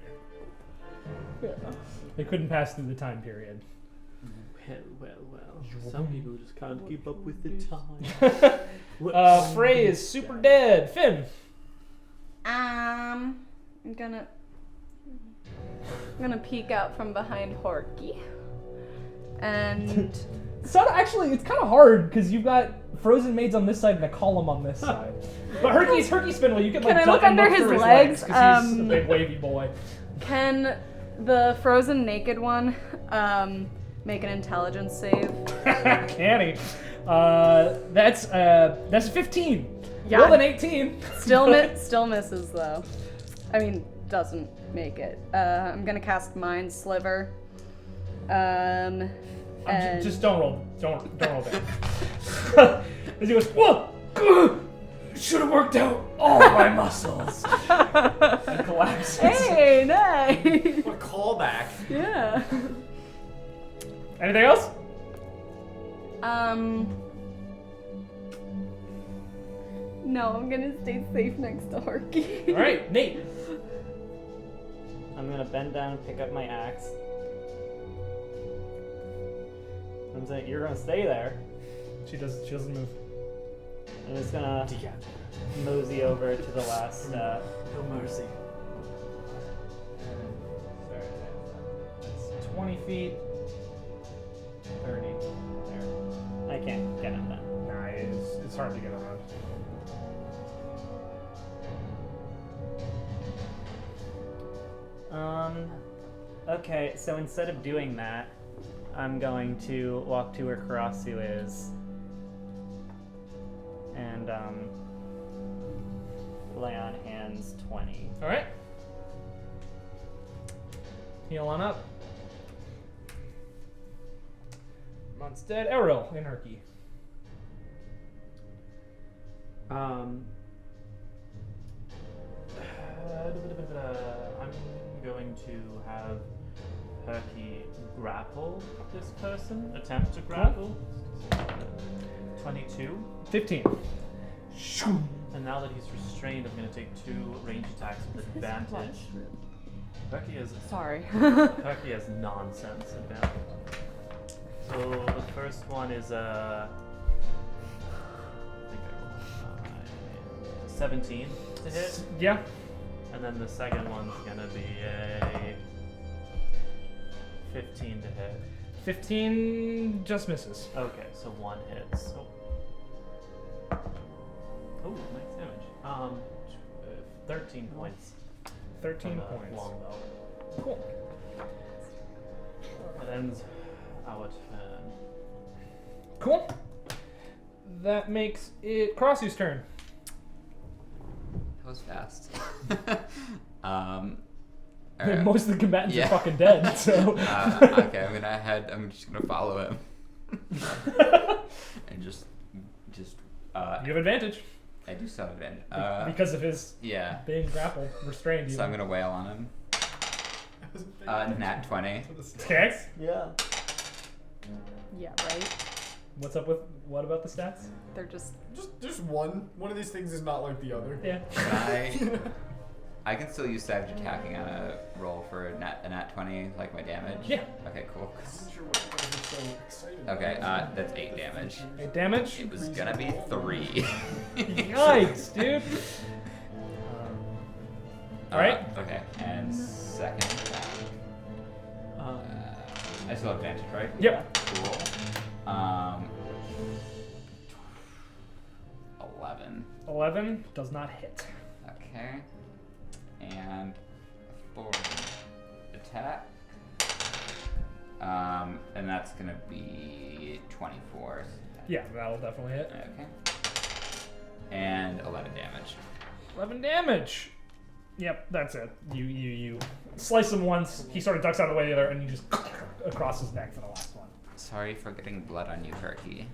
They couldn't pass through the time period. Well. Some people just can't keep up with the time. Frey is super dead. Finn. I'm gonna peek out from behind Horky. And So actually, it's kind of hard because you've got frozen maids on this side and a column on this side. But Herky's Spindle. You can like Can I duck look and under look his through legs? 'cause he's a big wavy boy. can the frozen naked one make an intelligence save? Can he? That's a 15. Yeah. Rolled an 18. Still misses though. I mean, doesn't make it. I'm gonna cast Mind Sliver. And Just don't roll. Don't roll down. As he goes, whoa! Should have worked out all my muscles. And collapses. Hey, nice. What a callback. Yeah. Anything else? No, I'm gonna stay safe next to Harky. All right, Nate. I'm gonna bend down and pick up my axe. I'm saying you're gonna stay there. She doesn't move. I'm just gonna mosey over to the last. No mercy. It's 20 feet. 30. There. I can't get him then. Nah, it's hard to get around. Okay, so instead of doing that, I'm going to walk to where Karasu is and lay on hands 20. All right. Heal on up. Mon's dead. Errol in Herky. I'm going to have Herky grapple this person. Attempt to grapple. 22. 15. And now that he's restrained, I'm going to take 2 range attacks with advantage. Herky has Sorry. Herky has nonsense advantage. So the first one is I think I rolled 17 to hit. Yeah. And then the second one's gonna be a 15 to hit. 15 just misses. Okay, so 1 hits. Oh, nice damage. 13 points. 13 from the points. Longbow. Cool. That ends our turn. Cool. That makes it Crossy's turn. That was fast. Alright. Most of the combatants Yeah. are fucking dead, so. Okay, I'm just gonna follow him. And just You have advantage I do still have advantage. because of his Yeah. being grappled, restrained. So I'm gonna wail on him. Nat 20. Okay. Yeah. Yeah, right? What's up with what about the stats? They're just Just one. One of these things is not like the other. Yeah. Can I can still use savage attacking on a roll for a nat 20, like my damage? Yeah. Okay, cool. I wasn't sure what you guys were so excited Okay, about. that's 8 damage. 8 damage. It was gonna be 3. Yikes, dude. Alright. Okay, and second attack. I still have advantage, right? Yep. Cool. 11. 11 does not hit. Okay. And forward attack. And that's gonna be 24. Yeah, that'll definitely hit. Okay. And 11 damage. 11 damage. Yep, that's it. You slice him once, he sort of ducks out of the way the other, and you just across his neck for the last one. Sorry for getting blood on you, Herky.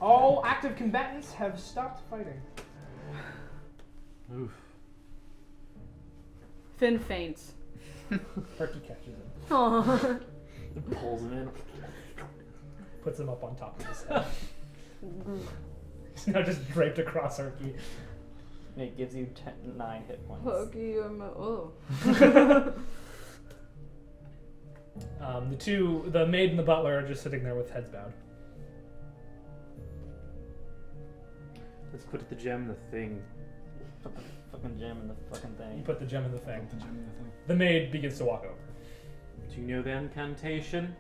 All active combatants have stopped fighting. Oof. Finn faints. Herky catches him, Aww. Pulls him in. puts him up on top of his head. He's now just draped across Herky. And it gives you 9 hit points. Huggy, oh. The maid and the butler are just sitting there with heads bowed. Let's put the gem in the thing. Put the fucking gem in the fucking You thing. put the gem in the thing. The gem in the thing. The maid begins to walk over. Do you know the incantation?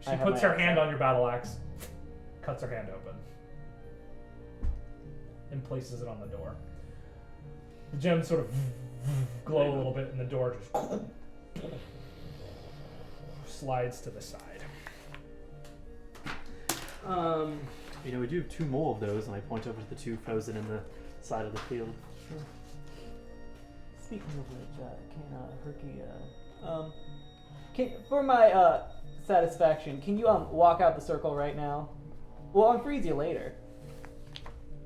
She I have puts my her axe hand out. on your battle axe, cuts her hand open, and places it on the door. The gems sort of glow a little bit, and the door just slides to the side. You know, we do have 2 more of those, and I point over to the 2 frozen in the side of the field. Speaking of which, Herky, for my satisfaction, can you walk out the circle right now? Well, I'll freeze you later.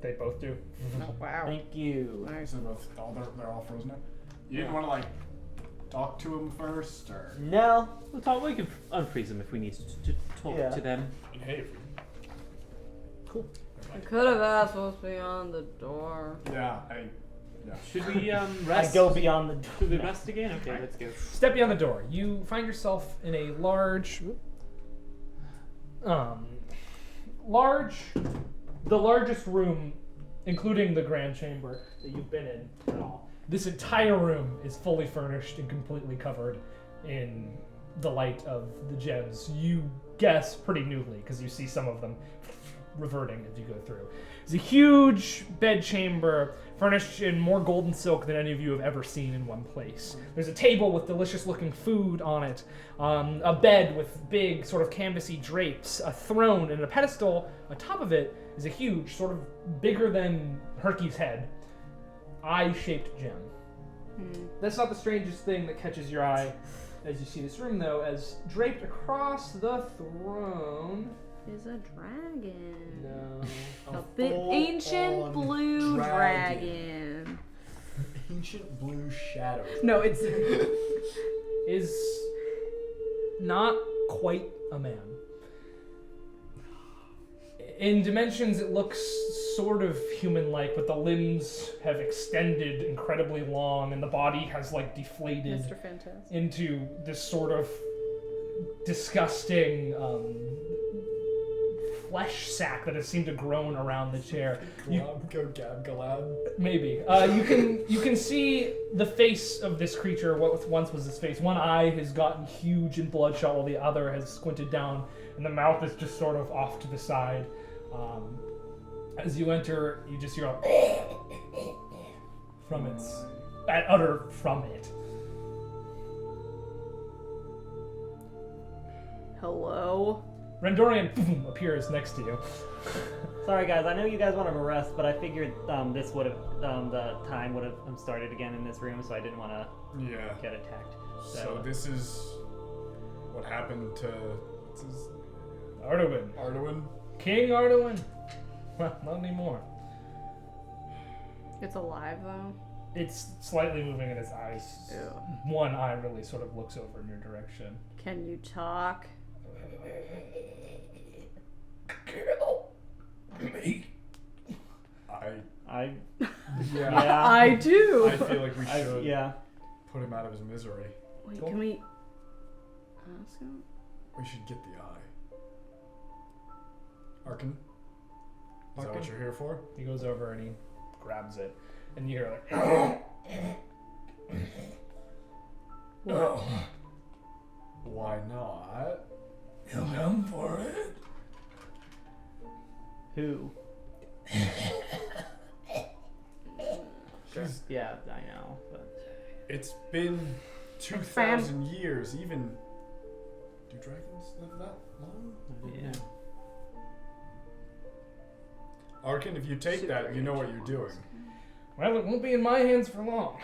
They both do. Oh, wow. Thank you. Nice. So they're all frozen now. You didn't want to like talk to them first, or No. We'll talk. We can unfreeze them if we need to talk Yeah. to them. hey, Cool. I could have asked what's beyond the door. yeah, Should we I rest? go beyond the Should we rest again? Okay, let's go. Step beyond the door. You find yourself in a the largest room, including the grand chamber that you've been in at all. This entire room is fully furnished and completely covered in the light of the gems. You guess pretty newly because you see some of them reverting as you go through. It's a huge bed chamber furnished in more gold and silk than any of you have ever seen in one place. There's a table with delicious looking food on it, a bed with big sort of canvasy drapes, a throne, and a pedestal. On top of it is a huge, sort of bigger than Herky's head, eye-shaped gem. That's not the strangest thing that catches your eye as you see this room, though, as draped across the throne... Is a dragon. No. A bit ancient blue dragon. ancient blue shadow. No, it's Is not quite a man. In dimensions, it looks sort of human-like, but the limbs have extended incredibly long, and the body has like deflated Mr. Fantastic. into this sort of disgusting flesh sack that has seemed to grown around the chair. Go Gab Galad. Maybe. You can see the face of this creature, what once was his face. One eye has gotten huge and bloodshot, while the other has squinted down, and the mouth is just sort of off to the side. As you enter, you just hear a from its uttered from it. Hello. Rendorian appears next to you. Sorry guys, I know you guys want to rest, but I figured this would have the time would have started again in this room, so I didn't want to Yeah. get attacked. So this is what happened to what's his Arduin. Arduin. King Arduin. Well, not anymore. It's alive though. It's slightly moving in its eyes. Ew. One eye really sort of looks over in your direction. Can you talk? Kill me. I Yeah. I do. I feel like we should yeah. put him out of his misery. Wait, can we ask him? We should get the eye. Arkin? Is that what you're here for? He goes over and he grabs it, and you hear like. Well, why not? He'll come for it. Who? She's- Yeah, I know, but It's been 2,000 years. Even do dragons live that long? yeah. Arkin, if you take that, you know what you're doing. Well, it won't be in my hands for long.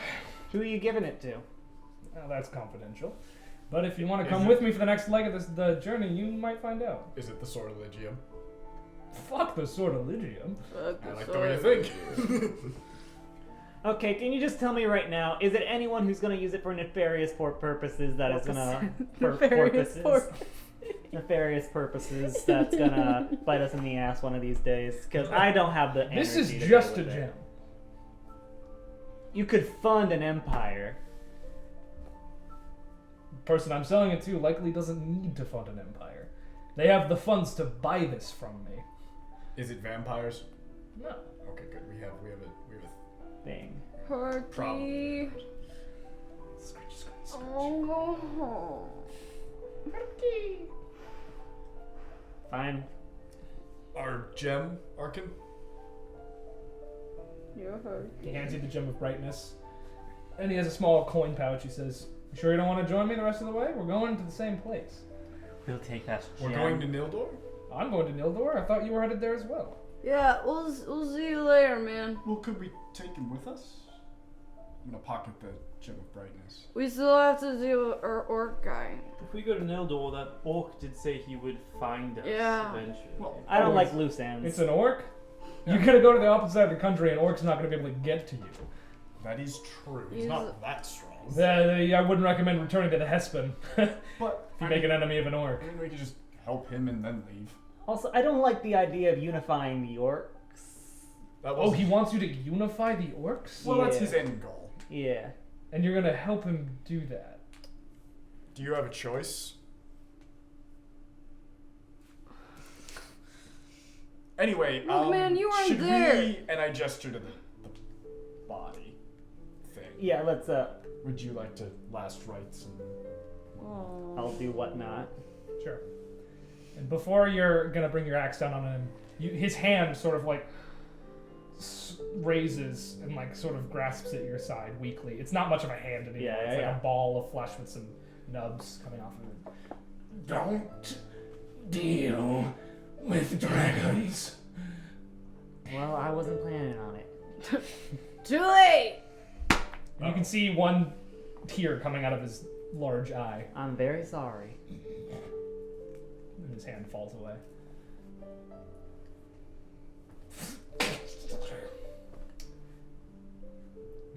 Who are you giving it to? Well, that's confidential. But if you want to Is come it- with me for the next leg of the journey, you might find out. Is it the Sword of Lygium? Fuck the Sword of Lygium. I like the way you think. Okay, can you just tell me right now, is it anyone who's going to use it for nefarious purposes that is going to... Nefarious purposes that's going to bite us in the ass one of these days? Because I don't have the energy This is to just a deal with it. gem. You could fund an empire. The person I'm selling it to likely doesn't need to fund an empire. They have the funds to buy this from me. Is it vampires? No. Okay, good. We have a Thing. Party. I'll go home. Fine. our gem, Arkin. You're hurt. He hands you the gem of brightness, and he has a small coin pouch. He says, "You sure you don't want to join me the rest of the way? We're going to the same place." We'll take that We're gem. going to Nildor. I'm going to Nildor. I thought you were headed there as well. Yeah, we'll see you later, man. Well, could we take him with us? I'm gonna pocket the gem of brightness. We still have to deal with our orc guy. If we go to Nildor, that orc did say he would find us Yeah. eventually. Well, I don't Oh, like loose ends. It's an orc? You're gonna go to the opposite side of the country, and orc's not gonna be able to get to you. that is true. He's He's- not that strong. I wouldn't recommend returning to the Hespen if But you make an enemy of an orc. I mean, we could just help him and then leave. Also, I don't like the idea of unifying the orcs. That Oh, was he wants you to unify the orcs? well, that's Yeah. his end goal. Yeah. And you're gonna help him do that. Do you have a choice? Anyway, Look, man, you weren't should there. we? And I gesture to the body thing. Yeah, let's, Would you like to last rites and I'll do whatnot. Sure. And before you're gonna bring your axe down on him, his hand sort of like raises and like sort of grasps at your side weakly. It's not much of a hand anymore. Yeah, it's like yeah. a ball of flesh with some nubs coming off of it. Don't deal with dragons. Well, I wasn't planning on it. Too late! And you can see one tear coming out of his large eye, I'm very sorry. and his hand falls away.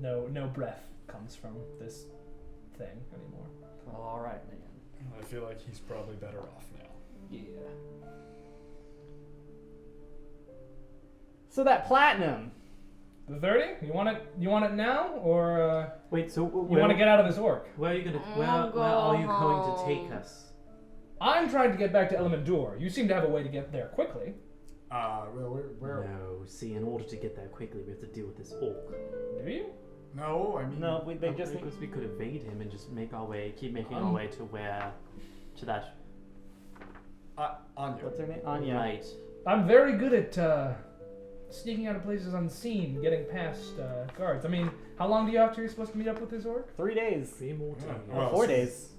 No breath comes from this thing anymore. Well, alright, man. I feel like he's probably better off now. Yeah. So that platinum. The 30? You want it now, or Wait, so you want to get out of this orc? Where are you gonna? Where I'll go are you going to home. take us? I'm trying to get back to Elementor. You seem to have a way to get there quickly. Well, we're No, see, in order to get there quickly, we have to deal with this orc. Do you? no, I mean, No, they just because we could evade him and just make our way, keep making our way to that. Anya. What's her name? Anya. Right. I'm very good at sneaking out of places unseen, getting past guards. I mean, how long do you have till you're supposed to meet up with this orc? 3 days. 3 more Yeah, times. well, 4 days.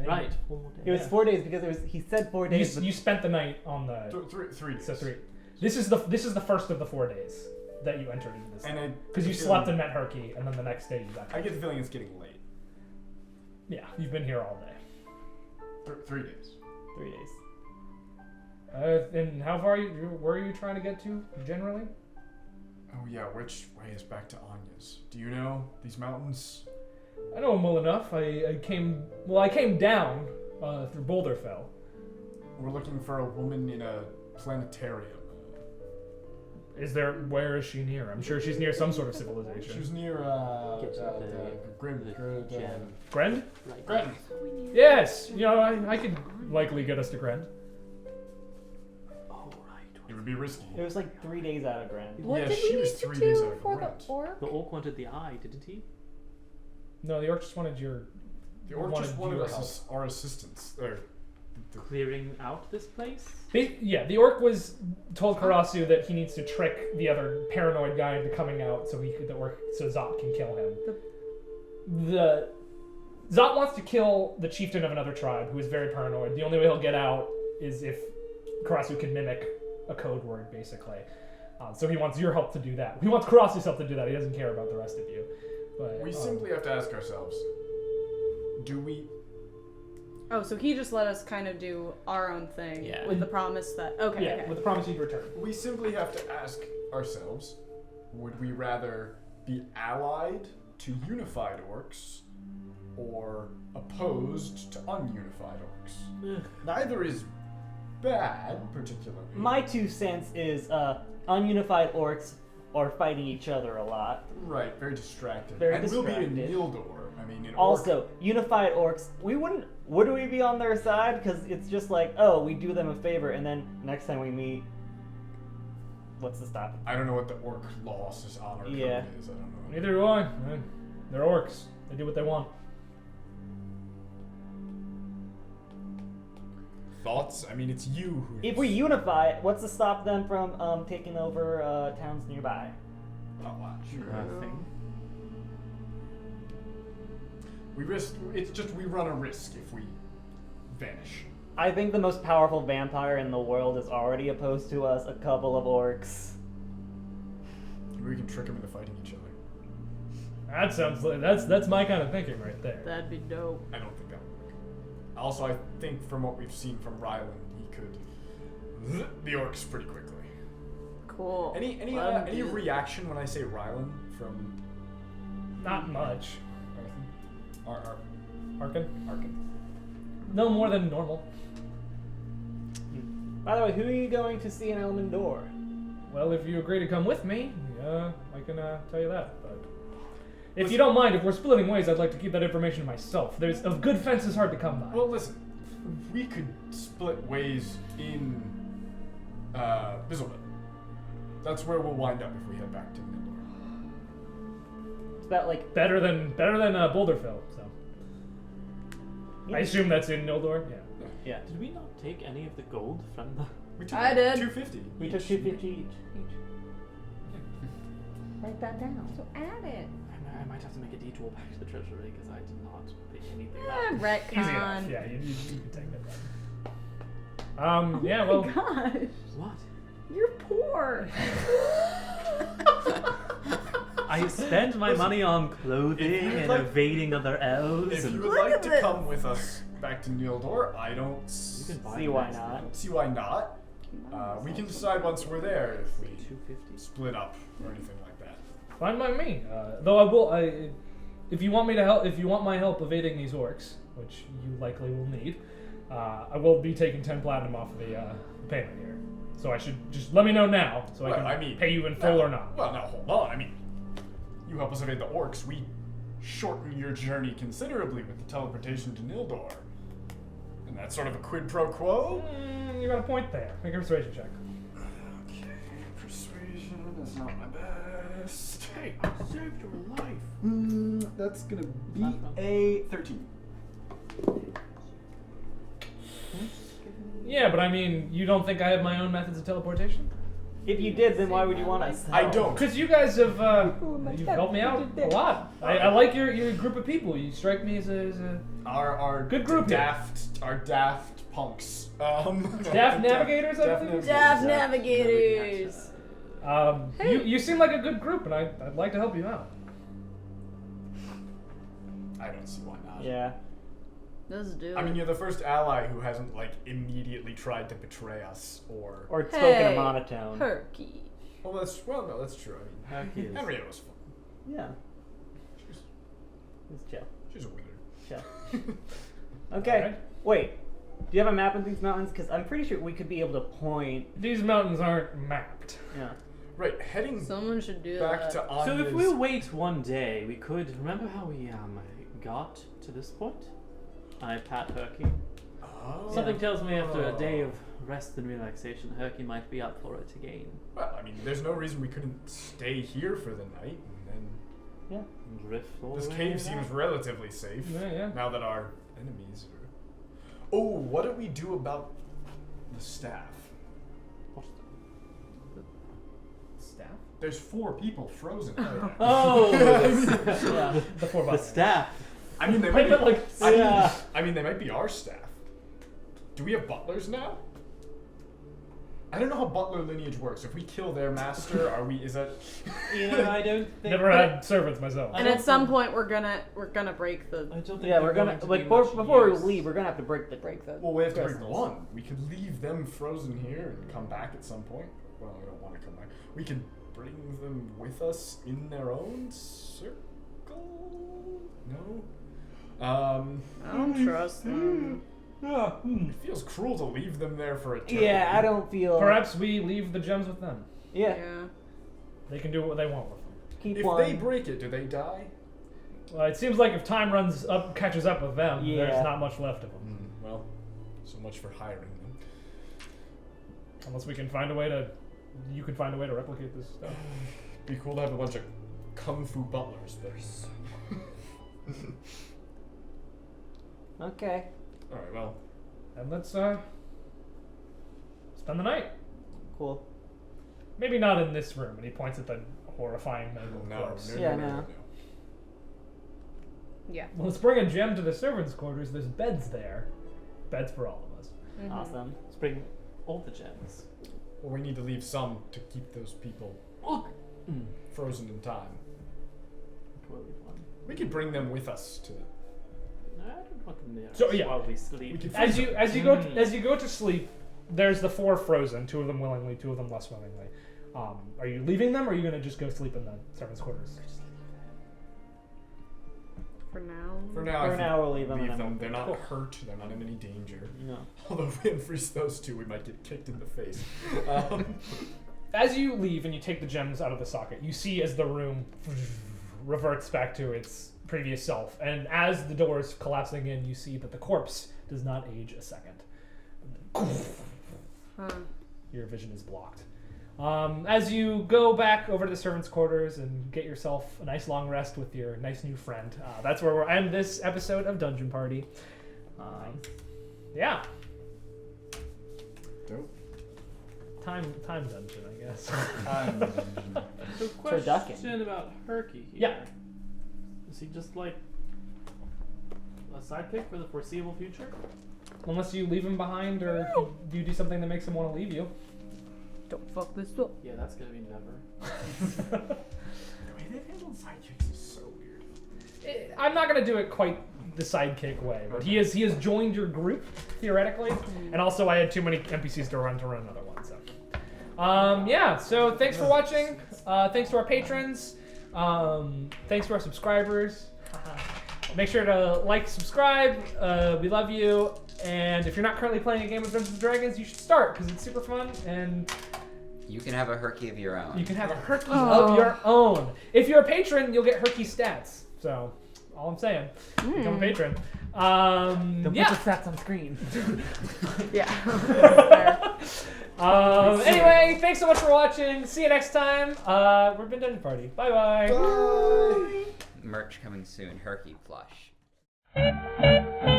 Right. 4 more days. It was 4 days because he said 4 days. You spent the night on the. Three days. So 3. This is the first of the 4 days that you entered into this. And Because you slept and met Herky, and then the next day you got. I get the feeling it's getting late. Yeah, you've been here all day. 3 days. 3 days. And how far where are you trying to get to generally? Oh yeah, which way is back to Anya's? Do you know these mountains? I know him well enough. I came down through Boulderfell. We're looking for a woman in a planetarium. Where is she near? I'm sure she's near some sort of She civilization. was near Get to the gem. Grend? Right. Gretton. Yes! You know, I could likely get us to Grend. Oh, right. It would be risky. It was like 3 days out of Grand. What Yeah, did she we was need to 3 days out do of for Gwent. the orc? The orc wanted the eye, didn't he? No, the orc just wanted your... The orc just wanted your us our assistance. Clearing out this place? The orc was told Karasu that he needs to trick the other paranoid guy into coming out so Zot can kill him. Zot wants to kill the chieftain of another tribe who is very paranoid. The only way he'll get out is if Karasu can mimic a code word, basically. So he wants your help to do that. He wants Karasu's help to do that. He doesn't care about the rest of you. But We simply have to ask ourselves: do we? Oh, so he just let us kind of do our own thing Yeah. with the promise that... Okay, yeah, okay. with the promise you'd return. We simply have to ask ourselves: would we rather be allied to unified orcs or opposed to ununified orcs? Neither is bad, particularly. My 2 cents is ununified orcs are fighting each other a lot. Right, very distracted. Very and we'll be distracted. in Nildor. I mean, in Also, unified orcs, would we be on their side? Because it's just like, oh, we do them a favor, and then next time we meet, what's the stop? I don't know what the orc law's honor code Yeah. is. I don't know. Neither do I. Man, they're orcs. They do what they want. Thoughts? I mean, it's you who. If we unify, what's to stop them from taking over towns nearby? Not much. Nothing. We risk. It's just we run a risk if we vanish. I think the most powerful vampire in the world is already opposed to us, a couple of orcs. We can trick them into fighting each other. That sounds like that's my kind of thinking right there. That'd be dope. I don't think that would work. Also, I think from what we've seen from Rylan, he could the orcs pretty quickly. Cool. Any reaction when I say Rylan from Not much. Arkin? Arkin? No more than normal. By the way, who are you going to see in Elmendor? Well, if you agree to come with me, I can tell you that. But if you don't mind, if we're splitting ways, I'd like to keep that information to myself. There's a good fence is hard to come by. Well, listen, we could split ways in Bizzleman. That's where we'll wind up if we head back to Nildor. It's about like better than Boulderfell. So yeah. I assume that's in Nildor. Yeah. Yeah. Did we not take any of the gold from the... We took I did. 250. We took 250 each. Write that down. So add it. I might have to make a detour back to the treasury because I did not pick anything Ah, up. Easy enough. retcon. Yeah, you can take that. Yeah. Well. Gosh, What? you're poor. I spend my money on clothing If you'd and like- evading other elves. If and you would Look like at to this. come with us back to Nildor, I don't You can buy See the why next not. one. see why not. We can decide once we're there if we 250. split up or anything like that. Fine by me. Though I will, if you want me to help, if you want my help evading these orcs, which you likely will need, I will be taking 10 platinum off of the payment here. So I should just let me know now, so I Well, can I mean, pay you in full no, or not. Well, now hold on. I mean, you help us evade the orcs. We shorten your journey considerably with the teleportation to Nildor. And that's sort of a quid pro quo. You got a point there. Make a persuasion check. Okay, persuasion is not my best. Hey, I saved your life. That's gonna be a 13. Yeah, but I mean, you don't think I have my own methods of teleportation? If you did, then why would you want us? I don't. Because you guys have you've helped me out a lot. I like your group of people. You strike me as a Our Good group here. Our daft punks. Daft navigators, I believe? Daft navigators. You seem like a good group, and I'd like to help you out. I don't see why not. Yeah. Let's do it. I mean, you're the first ally who hasn't like immediately tried to betray us or. Or spoken Hey, a monotone. Perky. Well, no, that's true. I Heck mean, is. Henrietta was fun. Yeah. She's It's chill. a wizard. Chill. Okay. Alright. Wait. Do you have a map of these mountains? Because I'm pretty sure we could be able to point. These mountains aren't mapped. Yeah. Right, heading Someone should do back that. to Anya's. So if we wait one day, we could remember how we got to this point. I pat Herky. Oh. Something tells me after a day of rest and relaxation, Herky might be up for it again. Well, I mean, there's no reason we couldn't stay here for the night, and then Yeah. Drift all this the way cave back. seems relatively safe. Yeah. Now that our enemies are. Oh, what do we do about the staff? What's Staff? There's 4 people frozen. Oh, Yeah. The four the buttons. staff. I mean, they I might be meant like Yeah. I mean, they might be our staff. Do we have butlers now? I don't know how butler lineage works. If we kill their master, is that? You know, I don't think. Never had servants myself. And at some point, we're gonna break I the. don't think Yeah, we're they're gonna going to like be before we much use. leave, we're gonna have to break the Well, we have to break Christmas. one. We could leave them frozen here and come back at some point. Well, we don't want to come back. We could bring them with us in their own circle? No? I don't trust them. It feels cruel to leave them there for eternity. Yeah, I don't feel. Perhaps we leave the gems with them. Yeah. They can do what they want with them. Keep If one. they break it, do they die? Well, it seems like if time catches up with them, Yeah. there's not much left of them. Well, so much for hiring them. Unless we can find a way to, you can find a way to replicate this stuff. Be cool to have a bunch of kung fu butlers there. Okay. Alright, well. And let's spend the night. Cool. Maybe not in this room. And he points at the horrifying mangled No, corpse. Yeah, no. Yeah. Well, let's bring a gem to the servants' quarters. There's beds there. Beds for all of us. Mhm. Awesome. Let's bring all the gems. Well, we need to leave some to keep those people frozen in time. Will be fun. We could bring them with us to. I don't want them there. So, yeah. While we sleep. We could As freeze you them. as you go to sleep, there's the 4 frozen. 2 of them willingly, 2 of them less willingly. Are you leaving them, or are you gonna just go sleep in the servants' quarters? For now. For now, For I now, we'll leave them. and then them. They're not Cool. hurt. They're not in any danger. No. Although if we unfreeze those 2, we might get kicked in the face. As you leave and you take the gems out of the socket, you see as the room reverts back to its previous self, and as the door is collapsing in, you see that the corpse does not age a second. Your vision is blocked. As you go back over to the servants' quarters and get yourself a nice long rest with your nice new friend, that's where we'll end this episode of Dungeon Party. Yeah. Dope. Time dungeon, I guess. So Turducken. question about Herky here. Yeah. Is he just like a sidekick for the foreseeable future? Unless you leave him behind or you do something that makes him want to leave you. Don't fuck this up. Yeah, that's gonna be never. The way they've handled sidekicks is so weird. I'm not gonna do it quite the sidekick way, but he has joined your group theoretically, and also I had too many NPCs to run another one. So, yeah. So thanks for watching. Thanks to our patrons. Thanks to our subscribers. Make sure to like, subscribe. We love you. And if you're not currently playing a game of Dungeons & Dragons, you should start because it's super fun and. You can have a Herky of your own. You can have a Herky of your own. If you're a patron, you'll get Herky stats. So, all I'm saying, become a patron. Don't put Yeah. the stats on screen. Yeah. Anyway, thanks so much for watching. See you next time. We've been Dungeon Party. Bye-bye. Bye. Merch coming soon. Herky plush. Bye.